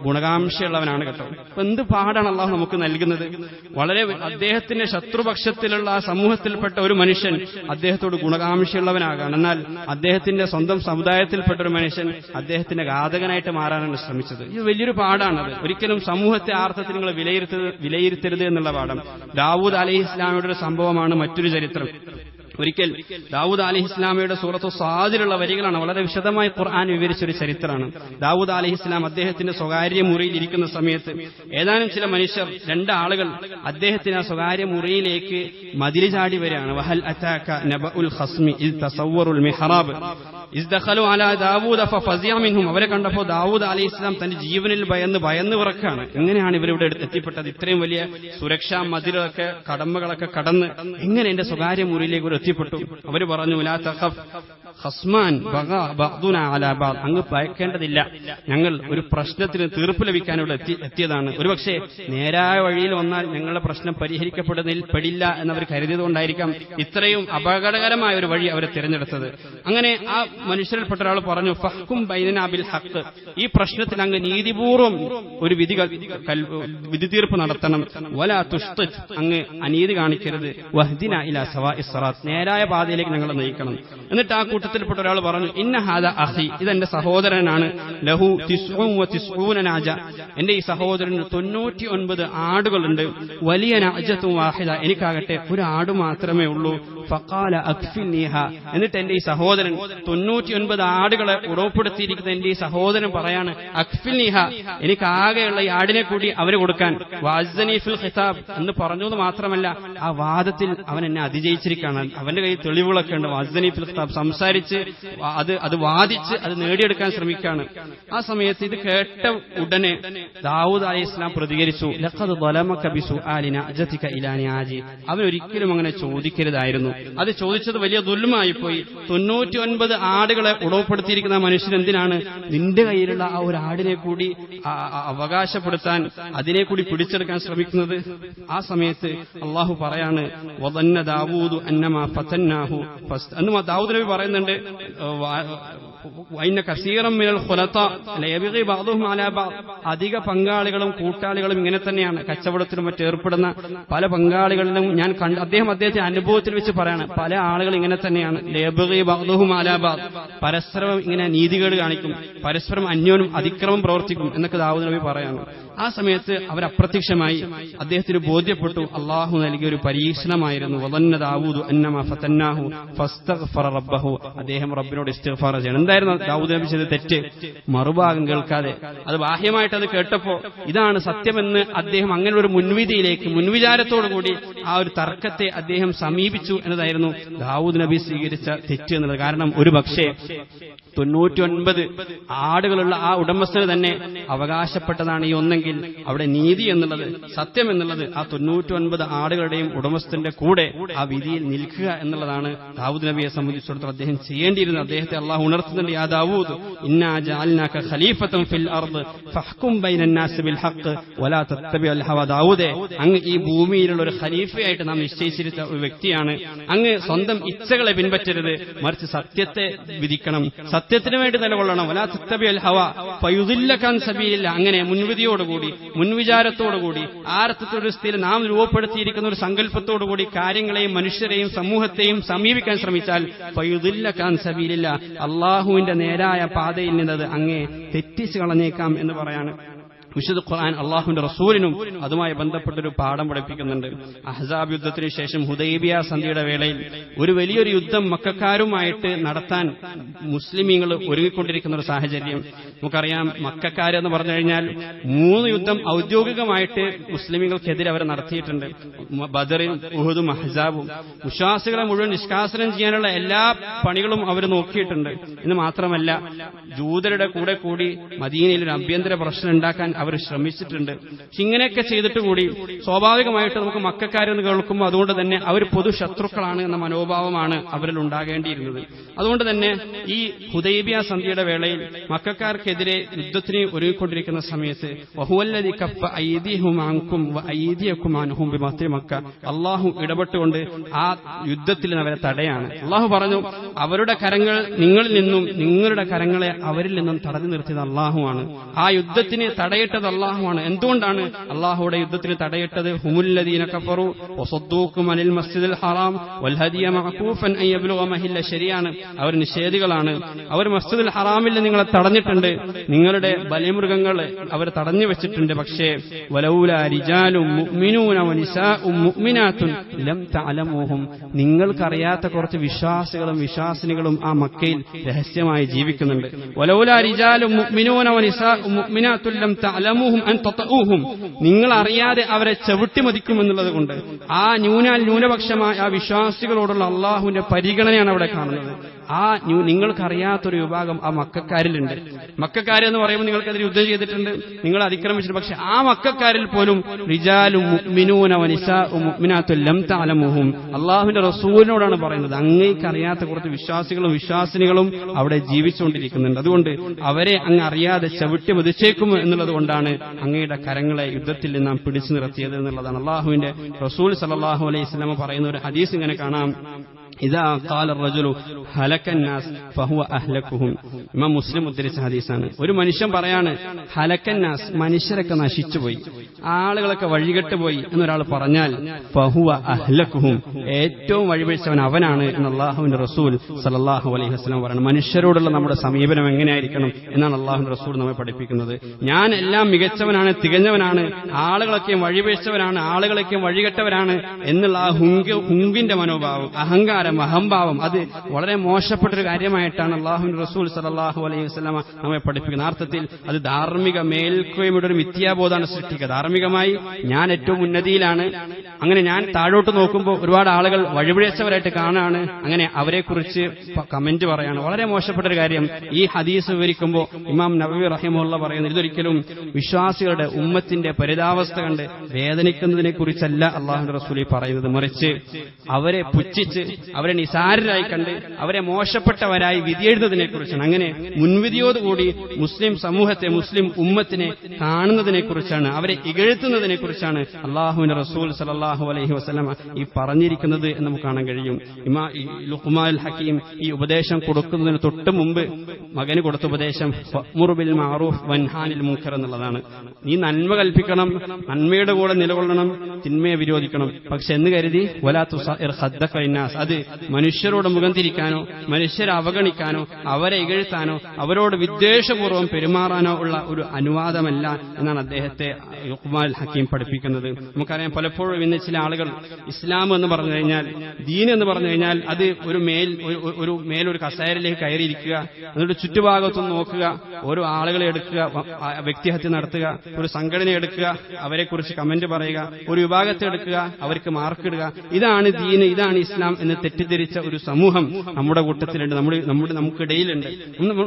ഗുണകാംക്ഷയുള്ളവനാണ് കേട്ടോ. അപ്പൊ എന്ത് പാടാണ് അള്ളാഹു നമുക്ക് നൽകുന്നത്. വളരെ അദ്ദേഹത്തിന്റെ ശത്രുപക്ഷത്തിലുള്ള സമൂഹത്തിൽപ്പെട്ട ഒരു മനുഷ്യൻ അദ്ദേഹത്തോട് ഗുണകാംക്ഷയുള്ളവനാകാണ്, എന്നാൽ അദ്ദേഹത്തിന്റെ സ്വന്തം സമുദായത്തിൽപ്പെട്ട ഒരു മനുഷ്യൻ അദ്ദേഹത്തിന്റെ ഘാതകനായിട്ട് മാറാനാണ് ശ്രമിച്ചത്. ഇത് വലിയൊരു പാടാണത്. ഒരിക്കലും സമൂഹത്തെ ആർത്ഥത്തിൽ നിങ്ങൾ വിലയിരുത്തരുത് എന്നുള്ള പാഠം. ദാവൂദ് അലൈഹി ഇസ്ലാമിയുടെ ഒരു സംഭവമാണ് മറ്റൊരു ചരിത്രം. ഒരിക്കൽ ദാവൂദ് അലൈഹി ഇസ്ലാമയുടെ സൂറത്തു സാദിലുള്ള വരികളാണ്, വളരെ വിശദമായി ഖുർആൻ വിവരിച്ചൊരു ചരിത്രമാണ്. ദാവൂദ് അലൈഹി ഇസ്ലാം അദ്ദേഹത്തിന്റെ സ്വകാര്യ മുറിയിൽ ഇരിക്കുന്ന സമയത്ത് ഏതാനും ചില മനുഷ്യർ, രണ്ടാളുകൾ അദ്ദേഹത്തിന് ആ സ്വകാര്യ മുറിയിലേക്ക് മതില് ചാടി വരികയാണ്. വഹൽ അതാക നബഉൽ ഖസ്മി ഇദ് തസവ്വറുൽ മിഹ്റാബ് ഇദ് ദഖലു അലാ ദാവൂദ ഫഫസിഅ മിൻഹും. അവരെ കണ്ടപ്പോൾ ദാവൂദ് അലൈഹി ഇസ്ലാം തന്റെ ജീവനിൽ ഭയന്ന് വിറക്കാണ്. എങ്ങനെയാണ് ഇവരിവിടെ എത്തിപ്പെട്ടത്? ഇത്രയും വലിയ സുരക്ഷാ മതിലൊക്കെ കടമ്പകളൊക്കെ കടന്ന് എങ്ങനെ എന്റെ സ്വകാര്യ മുറിയിലേക്ക് ഒരു എത്തിപ്പെട്ടു? അവർ പറഞ്ഞു, ലാ തഖഫ് ഖസ്മാൻ ബഗാ ബഅദുനാ അലാ ബഅദ്. അങ്ങ് ഭയക്കേണ്ടതില്ല, ഞങ്ങൾ ഒരു പ്രശ്നത്തിന് തീർപ്പ് ലഭിക്കാൻ ഇവിടെ എത്തിയതാണ്. ഒരുപക്ഷെ നേരായ വഴിയിൽ വന്നാൽ ഞങ്ങളുടെ പ്രശ്നം പരിഹരിക്കപ്പെടില്ല എന്നവർ കരുതിയതുകൊണ്ടായിരിക്കാം ഇത്രയും അപകടകരമായ ഒരു വഴി അവരെ തിരഞ്ഞെടുത്തത്. അങ്ങനെ ആ മനുഷ്യരിൽപ്പെട്ട ഒരാൾ പറഞ്ഞു, ഫഹ്കും ബൈനനാ ബിൽ ഹഖ്. ഈ പ്രശ്നത്തിൽ അങ്ങ് നീതിപൂർവം ഒരു വിധി തീർപ്പ് നടത്തണം. വലാ തുഷ്തിത്, അങ്ങ് അനീതി കാണിക്കരുത്. വഹ്ദിനാ ഇലാ സവാഇസ് സിറാത്ത്, നേരായ പാതയിലേക്ക് ഞങ്ങളെ നയിക്കണം. എന്നിട്ട് ആ കൂട്ടത്തിൽപ്പെട്ട ഒരാൾ പറഞ്ഞു, ഇന്ന ഹാദാ അഖി, ഇതെന്റെ സഹോദരനാണ്. ലഹു 99 നാജ, എന്റെ ഈ സഹോദരന് 99 ആടുകളുണ്ട്. വലിയ നഅജത്തും വാഹിദ, എനിക്കാകട്ടെ ഒരു ആട് മാത്രമേ ഉള്ളൂ. ഫഖാല അക്ഫിൽനിഹ, എന്നിട്ട് എന്റെ ഈ സഹോദരൻ 99 ആടുകളെ ഉടമപ്പെടുത്തിയിരിക്കുന്ന എന്റെ ഈ സഹോദരൻ പറയാണ്, അക്ഫിൽനിഹ, എനിക്കാകെയുള്ള ഈ ആടിനെ കൂടി അവര് കൊടുക്കാൻ. വഅസ്സനി ഫിൽ ഖിതാബ് എന്ന് പറഞ്ഞത് മാത്രമല്ല, ആ വാദത്തിൽ അവൻ എന്നെ അതിജയിച്ചിരിക്കുകയാണ്. അവന്റെ കയ്യിൽ തെളിവുകളൊക്കെ ഉണ്ട്. വഅസ്സനി ഫിൽ ഖിതാബ്, സംസാരിച്ച് അത് വാദിച്ച് അത് നേടിയെടുക്കാൻ ശ്രമിക്കുകയാണ്. ആ സമയത്ത് ഇത് കേട്ട ഉടനെ ദാവൂദ് അലൈഹി ഇസ്ലാം പ്രതികരിച്ചു, ലഖദ് ളലമക ബിസുആലി നഅജതിക ഇലാ നിആജി. അവൻ ഒരിക്കലും അങ്ങനെ ചോദിക്കരുതായിരുന്നു. അത് ചോദിച്ചത് വലിയ ദുൽമായി പോയി. 99 ആടുകളെ ഉടമപ്പെടുത്തിയിരിക്കുന്ന മനുഷ്യൻ എന്തിനാണ് നിന്റെ കയ്യിലുള്ള ആ ഒരു ആടിനെ കൂടി അവകാശപ്പെടുത്താൻ, അതിനെ കൂടി പിടിച്ചെടുക്കാൻ ശ്രമിക്കുന്നത്? ആ സമയത്ത് അള്ളാഹു പറയാണ് വദന്ന ദാവൂദു അന്നമാ ഫതന്നാഹു എന്ന് ദാവൂദ് നബി പറയുന്നുണ്ട്. അധിക പങ്കാളികളും കൂട്ടാളികളും ഇങ്ങനെ തന്നെയാണ്. കച്ചവടത്തിലും മറ്റേർപ്പെടുന്ന പല പങ്കാളികളിലും ഞാൻ അദ്ദേഹത്തിന്റെ അനുഭവത്തിൽ വെച്ച് പറയാണ്, പല ആളുകൾ ഇങ്ങനെ തന്നെയാണ്. പരസ്പരം ഇങ്ങനെ നീതികേട് കാണിക്കും, പരസ്പരം അന്യോന്യം അതിക്രമം പ്രവർത്തിക്കും എന്നൊക്കെ ദാവൂദ് നബി പറയാണ്. ആ സമയത്ത് അവരപ്രത്യക്ഷമായി അദ്ദേഹത്തിന് ബോധ്യപ്പെട്ടു അള്ളാഹു നൽകിയ ഒരു പരീക്ഷണമായിരുന്നു. വദന്ന ദാവൂദു അന്നമാ ഫതന്നാഹു ഫസ്തഗ്ഫറ റബ്ബഹു. അദ്ദേഹം റബ്ബിനോട് ഇസ്തിഗ്ഫാർ ചെയ്യണം. എന്തായിരുന്നു ദാവൂദ് നബി ചെയ്ത തെറ്റ്? മറുഭാഗം കേൾക്കാതെ അത് ബാഹ്യമായിട്ട് അത് കേട്ടപ്പോ ഇതാണ് സത്യമെന്ന് അദ്ദേഹം അങ്ങനെ ഒരു മുൻവിധിയിലേക്ക് മുൻവിചാരത്തോടുകൂടി ആ ഒരു തർക്കത്തെ അദ്ദേഹം സമീപിച്ചു എന്നതായിരുന്നു ദാവൂദ് നബി സ്വീകരിച്ച തെറ്റ് എന്നുള്ളത്. കാരണം ഒരു പക്ഷേ 99 ആടുകളുള്ള ആ ഉടമസ്ഥന് തന്നെ അവകാശപ്പെട്ടതാണ് ഈ ഒന്നെങ്കിൽ അവിടെ നീതി എന്നുള്ളത്, സത്യം എന്നുള്ളത് ആ 99 ആടുകളുടെയും ഉടമസ്ഥന്റെ കൂടെ ആ വിധിയിൽ നിൽക്കുക എന്നുള്ളതാണ് ദാവൂദ് നബിയെ സംബന്ധിച്ചിടത്തോളം അദ്ദേഹം ചെയ്യേണ്ടിയിരുന്നത്. അദ്ദേഹത്തെ അള്ളാഹു ഉണർത്തുന്നുണ്ട്, യാ ദാവൂദ് ഇന്നാ ജഅൽനാക ഖലീഫതൻ ഫിൽ അർദ് ഫഹ്കും ബൈനൻ നാസ് ബിൽ ഹഖ് വലാ തത്തബിഉൽ ഹവ. ദാവൂദേ, അങ്ങ് ഈ ഭൂമിയിലുള്ള ഒരു ഖലീഫയായിട്ട് നാം നിശ്ചയിച്ചിരുന്ന ഒരു വ്യക്തിയാണ്. അങ്ങ് സ്വന്തം ഇച്ഛകളെ പിൻപറ്റരുത്, മറിച്ച് സത്യത്തെ വിധിക്കണം, സത്യത്തിന് വേണ്ടി നിലകൊള്ളണം. വലാ തത്തബിഉൽ ഹവ ഫയുദില്ലക അൻ സബീലില്ലാഹ്. അങ്ങനെ മുൻവിധിയോടുകൂടി മുൻവിചാരത്തോടുകൂടി ആർത്ഥത്തോടു സ്ഥിതി നാം രൂപപ്പെടുത്തിയിരിക്കുന്ന ഒരു സങ്കല്പത്തോടുകൂടി കാര്യങ്ങളെയും മനുഷ്യരെയും സമൂഹത്തെയും സമീപിക്കാൻ ശ്രമിച്ചാൽ ഫയുദില്ലക അൻ സബീലില്ലാഹ്, അള്ളാഹുവിന്റെ നേരായ പാതയിൽ നിന്നത് അങ്ങേ തെറ്റിച്ചു കളഞ്ഞേക്കാം എന്ന് പറയാണ്. വിശുദ്ധ ഖുർആൻ അള്ളാഹുവിന്റെ റസൂലിനും അതുമായി ബന്ധപ്പെട്ടൊരു പാഠം പഠിപ്പിക്കുന്നുണ്ട്. അഹ്സാബ് യുദ്ധത്തിന് ശേഷം ഹുദൈബിയ സന്ധിയുടെ വേളയിൽ ഒരു വലിയൊരു യുദ്ധം മക്കക്കാരുമായിട്ട് നടത്താൻ മുസ്ലിമീങ്ങൾ ഒരുങ്ങിക്കൊണ്ടിരിക്കുന്ന ഒരു സാഹചര്യം നമുക്കറിയാം. മക്കക്കാരെന്ന് പറഞ്ഞു കഴിഞ്ഞാൽ 3 യുദ്ധം ഔദ്യോഗികമായിട്ട് മുസ്ലിമീങ്ങൾക്കെതിരെ അവർ നടത്തിയിട്ടുണ്ട്. ബദറും ഉഹുദും അഹ്സാബും. വിശ്വാസികളെ മുഴുവൻ നിഷ്കാസനം ചെയ്യാനുള്ള എല്ലാ പണികളും അവർ നോക്കിയിട്ടുണ്ട്. എന്ന് മാത്രമല്ല ജൂതരുടെ കൂടെ കൂടി മദീനയിൽ ഒരു ആഭ്യന്തര പ്രശ്നം ഉണ്ടാക്കാൻ അവർ ശ്രമിച്ചിട്ടുണ്ട്. ഇങ്ങനെയൊക്കെ ചെയ്തിട്ട് കൂടി സ്വാഭാവികമായിട്ട് നമുക്ക് മക്കക്കാരെന്ന് കേൾക്കുമ്പോൾ അതുകൊണ്ട് തന്നെ അവർ പൊതു ശത്രുക്കളാണ് എന്ന മനോഭാവമാണ് അവരിൽ ഉണ്ടാകേണ്ടിയിരുന്നത്. അതുകൊണ്ട് തന്നെ ഈ ഹുദൈബിയ സന്ധിയുടെ വേളയിൽ മക്കക്കാർക്കെതിരെ യുദ്ധത്തിന് ഒരുങ്ങിക്കൊണ്ടിരിക്കുന്ന സമയത്ത് വഹുവല്ലദി കഫ അയ്ദിഹും അൻകും വഅയ്ദിയകും അൻഹും ബിമത്തി മക്ക, അല്ലാഹു ഇടപെട്ടുകൊണ്ട് ആ യുദ്ധത്തിൽ അവരെ തടയാണ്. അല്ലാഹു പറഞ്ഞു, അവരുടെ കരങ്ങൾ നിങ്ങളിൽ നിന്നും നിങ്ങളുടെ കരങ്ങളെ അവരിൽ നിന്നും തടഞ്ഞു നിർത്തിയത് അല്ലാഹുവാണ്. ആ യുദ്ധത്തിന് തടയിട്ടത് അല്ലാഹുവാണ്. എന്തുകൊണ്ടാണ് അല്ലാഹുവിടെ യുദ്ധത്തിന് തടയിട്ടത്? ഹുമുല്ലദീന കഫറു വസദ്ദൂകും അനിൽ മസ്ജിദിൽ ഹറാം വൽഹദിയ മഅകൂഫൻ അൻ യബ്ലുഗ മഹില്ല. ശരിയാണ്, അവർ നിഷേധികളാണ്. അവർ മസ്ജിദുൽ ഹറാമിൽ നിങ്ങളെ തടഞ്ഞിട്ടുണ്ട്, നിങ്ങളുടെ ബലിമൃഗങ്ങളെ അവർ തടഞ്ഞു വെച്ചിട്ടുണ്ട്. പക്ഷേ വലൗലാ റിജാലും മുഅ്മിനൂന വനിസാഉം മുഅ്മിനാത്തുൻ ലം തഅലമൂഹും, നിങ്ങൾക്കറിയാത്ത കുറച്ച് വിശ്വാസികളും വിശ്വാസിനികളും ആ മക്കയിൽ രഹസ്യമായി ജീവിക്കുന്നുണ്ട്. വലൗലാ റിജാലും മുഅ്മിനൂന വനിസാഉം മുഅ്മിനാത്തുൻ ലം തഅലമൂഹും അൻ തതഊഹും, നിങ്ങൾ അറിയാതെ അവരെ ചവിട്ടിമതിക്കുമെന്നുള്ളത് കൊണ്ട് ആ ന്യൂനപക്ഷമായ ആ വിശ്വാസികളോടുള്ള അള്ളാഹുവിന്റെ പരിഗണനയാണ് അവിടെ കാണുന്നത്. ആ നിങ്ങൾക്കറിയാത്തൊരു വിഭാഗം ആ മക്കക്കാരിലുണ്ട്. മക്കക്കാരെന്ന് പറയുമ്പോൾ നിങ്ങൾക്കതിന് യുദ്ധം ചെയ്തിട്ടുണ്ട്, നിങ്ങൾ അതിക്രമിച്ചിട്ടുണ്ട്. പക്ഷെ ആ മക്കക്കാരിൽ പോലും റിജാലും മുഅ്മിനൂന വനിസാഉം മുഅ്മിനാത്തുൻ ലം തഅലമൂഹും, അള്ളാഹുവിന്റെ റസൂലിനോടാണ് പറയുന്നത്, അങ്ങേക്കറിയാത്ത കുറച്ച് വിശ്വാസികളും വിശ്വാസിനികളും അവിടെ ജീവിച്ചുകൊണ്ടിരിക്കുന്നുണ്ട്. അതുകൊണ്ട് അവരെ അങ്ങ് അറിയാതെ ചവിട്ടി മതിച്ചേക്കും എന്നുള്ളത് കൊണ്ടാണ് അങ്ങയുടെ കരങ്ങളെ യുദ്ധത്തിൽ നാം പിടിച്ചു നിർത്തിയത് എന്നുള്ളതാണ്. അള്ളാഹുവിന്റെ റസൂൽ സല്ലല്ലാഹു അലൈഹി വസല്ലം പറയുന്ന ഒരു ഹദീസ് ഇങ്ങനെ കാണാം. ഇദാ ഖാല റജുലു ഹലക്കൻ നാസ് ഫഹുവ അഹ്ലകുഹും. ഇമാം മുസ്ലിം ഉദ്ധരിച്ച ഹദീസാണ്. ഒരു മനുഷ്യൻ പറയാണ്, ഹലക്കൻ നാസ്, മനുഷ്യരൊക്കെ നശിച്ചുപോയി, ആളുകളൊക്കെ വഴികെട്ടുപോയി എന്നൊരാൾ പറഞ്ഞാൽ ഫഹുവ അഹ്ലകുഹും, ഏറ്റവും വഴിപിഴച്ചവൻ അവനാണ് എന്ന് അല്ലാഹുവിന്റെ റസൂൽ സല്ലല്ലാഹു അലൈഹി വസല്ലം പറയുന്നു. മനുഷ്യരോടുള്ള നമ്മുടെ സമീപനം എങ്ങനെയായിരിക്കണം എന്നാണ് അല്ലാഹുവിന്റെ റസൂൽ നമ്മെ പഠിപ്പിക്കുന്നത്. ഞാൻ എല്ലാം മികച്ചവനാണ്, തികഞ്ഞവനാണ്, ആളുകളൊക്കെയും വഴിപിഴച്ചവരാണ്, ആളുകളൊക്കെയും വഴികെട്ടവരാണ് എന്നുള്ള ആ ഹുങ്കിന്റെ മനോഭാവം, അഹങ്കാരം, അഹംഭാവം, അത് വളരെ മോശപ്പെട്ടൊരു കാര്യമായിട്ടാണ് അല്ലാഹുവിന്റെ റസൂൽ സല്ലല്ലാഹു അലൈഹി വസല്ലം നമ്മെ പഠിപ്പിക്കുന്നത്. അർത്ഥത്തിൽ അത് ധാർമ്മിക മേൽക്കോയ്മയുടെ ഒരു മിഥ്യാബോധമാണ് സൃഷ്ടിക്കുക. ധാർമ്മികമായി ഞാൻ ഏറ്റവും ഉന്നതിയിലാണ്, അങ്ങനെ ഞാൻ താഴോട്ട് നോക്കുമ്പോൾ ഒരുപാട് ആളുകൾ വഴിപിഴച്ചവരായിട്ട് കാണാണ്, അങ്ങനെ അവരെക്കുറിച്ച് കമന്റ് പറയാണ്. വളരെ മോശപ്പെട്ടൊരു കാര്യം. ഈ ഹദീസ് വിവരിക്കുമ്പോൾ ഇമാം നബവി റഹിമഹുല്ലാഹ് പറയുന്നത്, ഇതൊരിക്കലും വിശ്വാസികളുടെ ഉമ്മത്തിന്റെ പരിതാവസ്ഥ കണ്ട് വേദനിക്കുന്നതിനെ കുറിച്ചല്ല അല്ലാഹുവിന്റെ റസൂൽ പറയുന്നത്, മറിച്ച് അവരെ പുച്ഛിച്ച് അവരെ നിസാരരായി കണ്ട് അവരെ മോശപ്പെട്ടവരായി വിധിയെഴുതുന്നതിനെക്കുറിച്ചാണ്. അങ്ങനെ മുൻവിധിയോടുകൂടി മുസ്ലിം സമൂഹത്തെ, മുസ്ലിം ഉമ്മത്തിനെ കാണുന്നതിനെക്കുറിച്ചാണ്, അവരെ ഇകഴ്ത്തുന്നതിനെക്കുറിച്ചാണ് അള്ളാഹുവിന്റെ റസൂൽ സല്ലല്ലാഹു അലൈഹി വസല്ലം ഈ പറഞ്ഞിരിക്കുന്നത് എന്ന് നമുക്ക് കാണാൻ കഴിയും. ലുഖ്മാനുൽ ഹക്കീം ഈ ഉപദേശം കൊടുക്കുന്നതിന് തൊട്ട് മുമ്പ് മകന് കൊടുത്ത ഉപദേശം വഅ്മുർ ബിൽ മഅറൂഫ് വൻഹാ അനിൽ മുൻകർ എന്നുള്ളതാണ്. നീ നന്മ കൽപ്പിക്കണം, നന്മയുടെ കൂടെ നിലകൊള്ളണം, തിന്മയെ വിരോധിക്കണം. പക്ഷെ എന്ന് കരുതി വലാ തുസഇർ ഖദ്ദക ലിന്നാസ്, അത് മനുഷ്യരോട് മുഖം തിരിക്കാനോ മനുഷ്യരെ അവഗണിക്കാനോ അവരെ ഇകഴ്ത്താനോ അവരോട് വിദ്വേഷപൂർവ്വം പെരുമാറാനോ ഉള്ള ഒരു അനുവാദമല്ല എന്നാണ് അദ്ദേഹത്തെ ലുഖ്മാനുൽ ഹക്കീം പഠിപ്പിക്കുന്നത്. നമുക്കറിയാം, പലപ്പോഴും ഇന്ന് ചില ആളുകൾ ഇസ്ലാം എന്ന് പറഞ്ഞു കഴിഞ്ഞാൽ, ദീൻ എന്ന് പറഞ്ഞു കഴിഞ്ഞാൽ അത് ഒരു മേലൊരു കസേരയിലേക്ക് കയറിയിരിക്കുക, എന്നിട്ട് ചുറ്റുഭാഗത്തും നോക്കുക, ഓരോ ആളുകളെ എടുക്കുക, വ്യക്തിഹത്യ നടത്തുക, ഒരു സംഘടന എടുക്കുക, അവരെക്കുറിച്ച് കമന്റ് പറയുക, ഒരു വിഭാഗത്തെ എടുക്കുക, അവർക്ക് മാർക്കിടുക, ഇതാണ് ദീന്, ഇതാണ് ഇസ്ലാം എന്ന് തെറ്റിദ്ധരിച്ച ഒരു സമൂഹം നമ്മുടെ കൂട്ടത്തിലുണ്ട്, നമുക്കിടയിലുണ്ട്.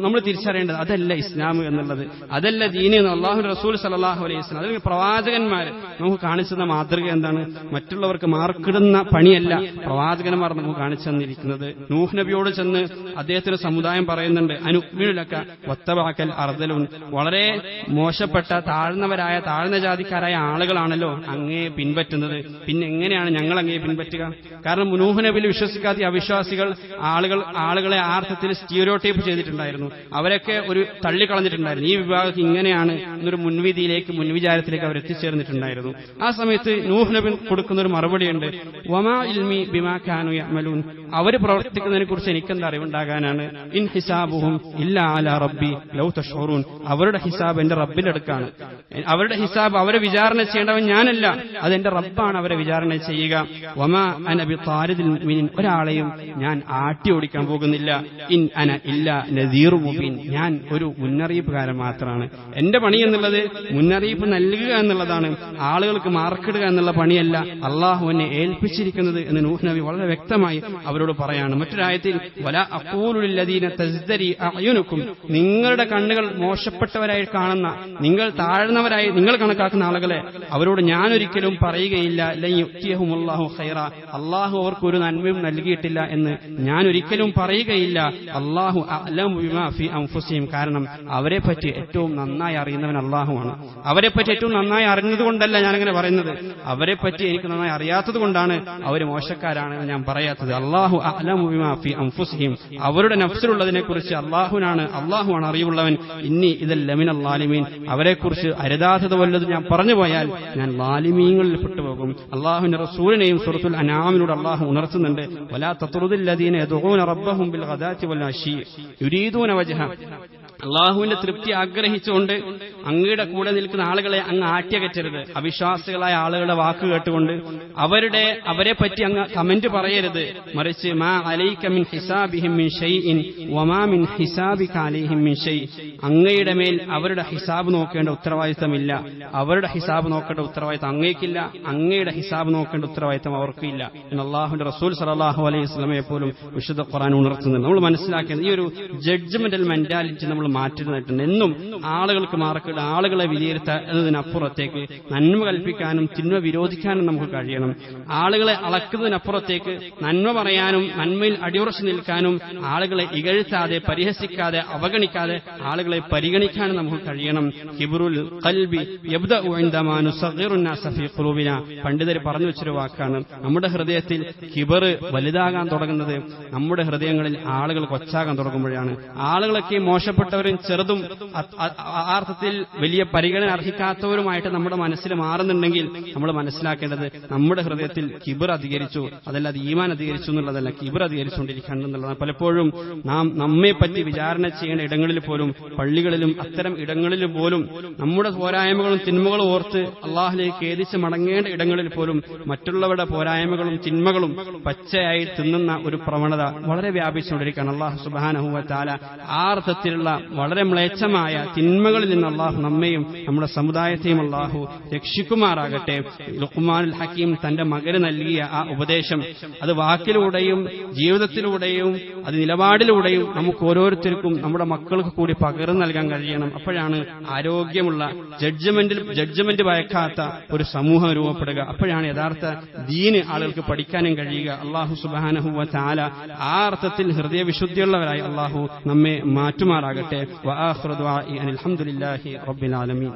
നമ്മൾ തിരിച്ചറിയേണ്ടത് അതല്ല ഇസ്ലാം എന്നുള്ളത്, അതല്ല ദീന് എന്ന് അല്ലാഹു റസൂൽ സല്ലല്ലാഹു അലൈഹി വസല്ലം, അല്ലെങ്കിൽ പ്രവാചകന്മാർ നമുക്ക് കാണിച്ചുതന്ന മാതൃക എന്താണ്? മറ്റുള്ളവർക്ക് മാർക്കിടുന്ന പണിയല്ല പ്രവാചകന്മാർ നമുക്ക് കാണിച്ചു തന്നിരിക്കുന്നത്. നൂഹ് നബിയോട് ചെന്ന് അദ്ദേഹത്തിന് സമുദായം പറയുന്നുണ്ട്, അനുഅ്മിനു ലക വത്തബഅകൽ അർദലൂൻ, വളരെ മോശപ്പെട്ട താഴ്ന്നവരായ താഴ്ന്ന ജാതിക്കാരായ ആളുകളാണല്ലോ അങ്ങയെ പിൻപറ്റുന്നത്, പിന്നെ എങ്ങനെയാണ് ഞങ്ങൾ അങ്ങയെ പിൻപറ്റുക? കാരണം നൂഹ് നബിയിൽ വിശ്വസിക്കാത്ത അവിശ്വാസികൾ ആളുകളെ ആർത്ഥത്തിൽ സ്റ്റീരിയോടൈപ്പ് ചെയ്തിട്ടുണ്ടായിരുന്നു, അവരൊക്കെ ഒരു തള്ളിക്കളഞ്ഞിട്ടുണ്ടായിരുന്നു. ഈ വിഭാഗം ഇങ്ങനെയാണ് എന്നൊരു മുൻവിചാരത്തിലേക്ക് അവർ എത്തിച്ചേർന്നിട്ടുണ്ടായിരുന്നു. ആ സമയത്ത് നൂഹ് നബി കൊടുക്കുന്ന ഒരു മറുപടിയുണ്ട്, വമാ ഇൽമി ബിമാ കാനൂ യഅമലൂൻ, അവർ പ്രവർത്തിക്കുന്നതിനെ കുറിച്ച് എനിക്കെന്താ അറിവുണ്ടാകാനാണ്? ഇൻ ഹിസാബുഹും ഇല്ലാ അലാ റബ്ബി ലൗ തഷ്ഉറൂൻ, അവരുടെ ഹിസാബ് എന്റെ റബ്ബിന്റെ അടുക്കാണ്. അവരുടെ ഹിസാബ്, അവരെ വിചാരണ ചെയ്യേണ്ടവൻ ഞാനല്ല, അതെന്റെ റബ്ബാണ് അവരെ വിചാരണ ചെയ്യുക. വമാ അന ബിതാരിദിൽ മുഅ്മിനീൻ, ഒരാളെയും ഞാൻ ആട്ടി ഓടിക്കാൻ പോകുന്നില്ല. ഇൻ അന ഇല്ലാ നദീറു മുബീൻ, ഞാൻ ഒരു മുന്നറിയിപ്പുകാരൻ മാത്രമാണ്. എന്റെ പണി എന്നുള്ളത് മുന്നറിയിപ്പ് നൽകുക എന്നുള്ളതാണ്, ആളുകൾക്ക് മാർക്കിടുക എന്നുള്ള പണിയല്ല അള്ളാഹു എന്നെ ഏൽപ്പിച്ചിരിക്കുന്നത് എന്ന് നൂഹ് നബി വളരെ വ്യക്തമായി അവരോട് പറയാണ്. മറ്റൊരായത്തിൽ വലാ അഖൂലു ലില്ലദീന തസ്ദരി അഅ്യുനുക്കും, നിങ്ങളുടെ കണ്ണുകൾ മോശപ്പെട്ടവരായി കാണുന്ന, നിങ്ങൾ താഴ്ന്നവരായി നിങ്ങൾ കണക്കാക്കുന്ന ആളുകളെ അവരോട് ഞാനൊരിക്കലും പറയുകയില്ല ലൻ യുഅ്തിയഹുമുല്ലാഹു ഖൈറ, അള്ളാഹു അവർക്ക് ഒരു നന്മയും നൽകിയിട്ടില്ല എന്ന് ഞാൻ ഒരിക്കലും പറയുകയില്ല. അള്ളാഹു അഅ്ലമു ബിമാ ഫീ അൻഫുസിഹിം, കാരണം അവരെ പറ്റി ഏറ്റവും നന്നായി അറിയുന്നവൻ അള്ളാഹുവാണ്. അവരെ പറ്റി ഏറ്റവും നന്നായി അറിഞ്ഞതുകൊണ്ടല്ല ഞാനങ്ങനെ പറയുന്നത്, അവരെ പറ്റി എനിക്ക് നന്നായി അറിയാത്തത് കൊണ്ടാണ് അവർ മോശക്കാരാണെന്ന് ഞാൻ പറയാത്തത്. അള്ളാഹു അഅ്ലമു ബിമാ ഫീ അൻഫുസിഹിം, അവരുടെ നഫ്സിലുള്ളതിനെ കുറിച്ച് അള്ളാഹുവാണ് അറിവുള്ളവൻ. ഇന്നി ഇദൽ ലമിനൽ ളാലിമീൻ, അവരെക്കുറിച്ച് അരുതാത്തത് വല്ലതും ഞാൻ പറഞ്ഞു പോയാൽ ഞാൻ ളാലിമീങ്ങളിൽ പെട്ടുപോകും. അള്ളാഹുവിന്റെ റസൂലിനെയും സൂറത്തുൽ അനാമിലൂടെ അള്ളാഹു ഉണർത്തുന്നുണ്ട്, വലാ തത്റുദിൽ ലദീന യദ്ഊന റബ്ബഹും ബിൽ ഗദാത്തി വൽ അശീ യുരീദൂന വജ്ഹ, അള്ളാഹുവിന്റെ തൃപ്തി ആഗ്രഹിച്ചുകൊണ്ട് അങ്ങയുടെ കൂടെ നിൽക്കുന്ന ആളുകളെ അങ്ങ് ആട്ടിയകറ്റരുത്. അവിശ്വാസികളായ ആളുകളുടെ വാക്ക് കേട്ടുകൊണ്ട് അവരെ പറ്റി അങ്ങ് കമന്റ് പറയരുത്. മറിച്ച് മാ അലൈക മിൻ ഹിസാബിഹിം മിൻ ഷൈഇൻ വമാ മിൻ ഹിസാബിക അലൈഹിം മിൻ ഷൈ, അങ്ങയുടെ മേൽ അവരുടെ ഹിസാബ് നോക്കേണ്ട ഉത്തരവാദിത്തമില്ല, അവരുടെ ഹിസാബ് നോക്കേണ്ട ഉത്തരവാദിത്തം അങ്ങേക്കില്ല, അങ്ങയുടെ ഹിസാബ് നോക്കേണ്ട ഉത്തരവാദിത്തം അവർക്കില്ല എന്ന് അള്ളാഹുവിന്റെ റസൂൽ സല്ലല്ലാഹു അലൈഹി വസല്ലമയെ പോലും വിശുദ്ധ ഖുർആൻ ഉണർത്തുന്നുണ്ട്. നമ്മൾ മനസ്സിലാക്കേണ്ടത് ഈ ഒരു ജഡ്ജ്മെന്റൽ മെന്റാലിറ്റി നമ്മൾ മാറ്റുന്നതായിട്ടുണ്ട്. എന്നും ആളുകൾക്ക് മാർക്കിടുക, ആളുകളെ വിലയിരുത്തുക എന്നതിനപ്പുറത്തേക്ക് നന്മ കൽപ്പിക്കാനും തിന്മ വിരോധിക്കാനും നമുക്ക് കഴിയണം. ആളുകളെ അളക്കുന്നതിനപ്പുറത്തേക്ക് നന്മ പറയാനും നന്മയിൽ അടിയുറച്ചു നിൽക്കാനും ആളുകളെ ഇകഴ്ത്താതെ പരിഹസിക്കാതെ അവഗണിക്കാതെ ആളുകളെ പരിഗണിക്കാനും നമുക്ക് കഴിയണം. കിബ്റുൽ ഖൽബി യബ്ദഉ ഇൻദമാ നുസഗ്ഗിറു നാസ ഫീ ഖുലൂബിനാ, പണ്ഡിതർ പറഞ്ഞു വെച്ചൊരു വാക്കാണ്. നമ്മുടെ ഹൃദയത്തിൽ കിബർ വലുതാകാൻ തുടങ്ങുന്നത് നമ്മുടെ ഹൃദയങ്ങളിൽ ആളുകൾ കൊച്ചാകാൻ തുടങ്ങുമ്പോഴാണ്. ആളുകളൊക്കെ മോശപ്പെട്ടവരും ചെറുതും അർത്ഥത്തിൽ വലിയ പരിഗണന അർഹിക്കാത്തവരുമായിട്ട് നമ്മുടെ മനസ്സിൽ മാറുന്നുണ്ടെങ്കിൽ നമ്മൾ മനസ്സിലാക്കേണ്ടത് നമ്മുടെ ഹൃദയത്തിൽ കിബർ അധികരിച്ചു, അതല്ലാതെ ഈമാൻ അധികരിച്ചു എന്നുള്ളതല്ല, കിബർ അധികരിച്ചുകൊണ്ടിരിക്കണം എന്നുള്ളതാണ്. പലപ്പോഴും നാം നമ്മെ പറ്റി വിചാരണ ചെയ്യേണ്ട ഇടങ്ങളിൽ പോലും, പള്ളികളിലും അത്തരം ഇടങ്ങളിൽ പോലും നമ്മുടെ പോരായ്മകളും തിന്മകളും ഓർത്ത് അള്ളാഹുലേക്ക് ഖേദിച്ച് മടങ്ങേണ്ട ഇടങ്ങളിൽ പോലും മറ്റുള്ളവരുടെ പോരായ്മകളും തിന്മകളും പച്ചയായി തിന്നുന്ന ഒരു പ്രവണത വളരെ വ്യാപിച്ചുകൊണ്ടിരിക്കുകയാണ്. അള്ളാഹു സുബ്ഹാനഹു വ തആല ആ അർത്ഥത്തിലുള്ള വളരെ മ്ലേച്ഛമായ തിന്മകളിൽ നിന്ന് അള്ളാഹു നമ്മെയും നമ്മുടെ സമുദായത്തെയും അള്ളാഹു രക്ഷിക്കുമാറാകട്ടെ. ലുഖ്മാനുൽ ഹക്കീം തന്റെ മകന് നൽകിയ ആ ഉപദേശം അത് വാക്കിലൂടെ വാക്കുകളിലൂടെയും ജീവിതത്തിലൂടെയും അത് നിലപാടിലൂടെയും നമുക്ക് ഓരോരുത്തർക്കും നമ്മുടെ മക്കൾക്ക് കൂടി പകർന്നു നൽകാൻ കഴിയണം. അപ്പോഴാണ് ആരോഗ്യമുള്ള ജഡ്ജ്മെന്റ് ഭയക്കാത്ത ഒരു സമൂഹം രൂപപ്പെടുക. അപ്പോഴാണ് യഥാർത്ഥ ദീന് ആളുകൾക്ക് പഠിക്കാനും കഴിയുക. അല്ലാഹു സുബ്ഹാനഹു വ തആല ആ അർത്ഥത്തിൽ ഹൃദയവിശുദ്ധിയുള്ളവരായി അല്ലാഹു നമ്മെ മാറ്റുമാറാകട്ടെ. വആഖിറു ദുആഇ അൽഹംദുലില്ലാഹി റബ്ബിൽ ആലമീൻ.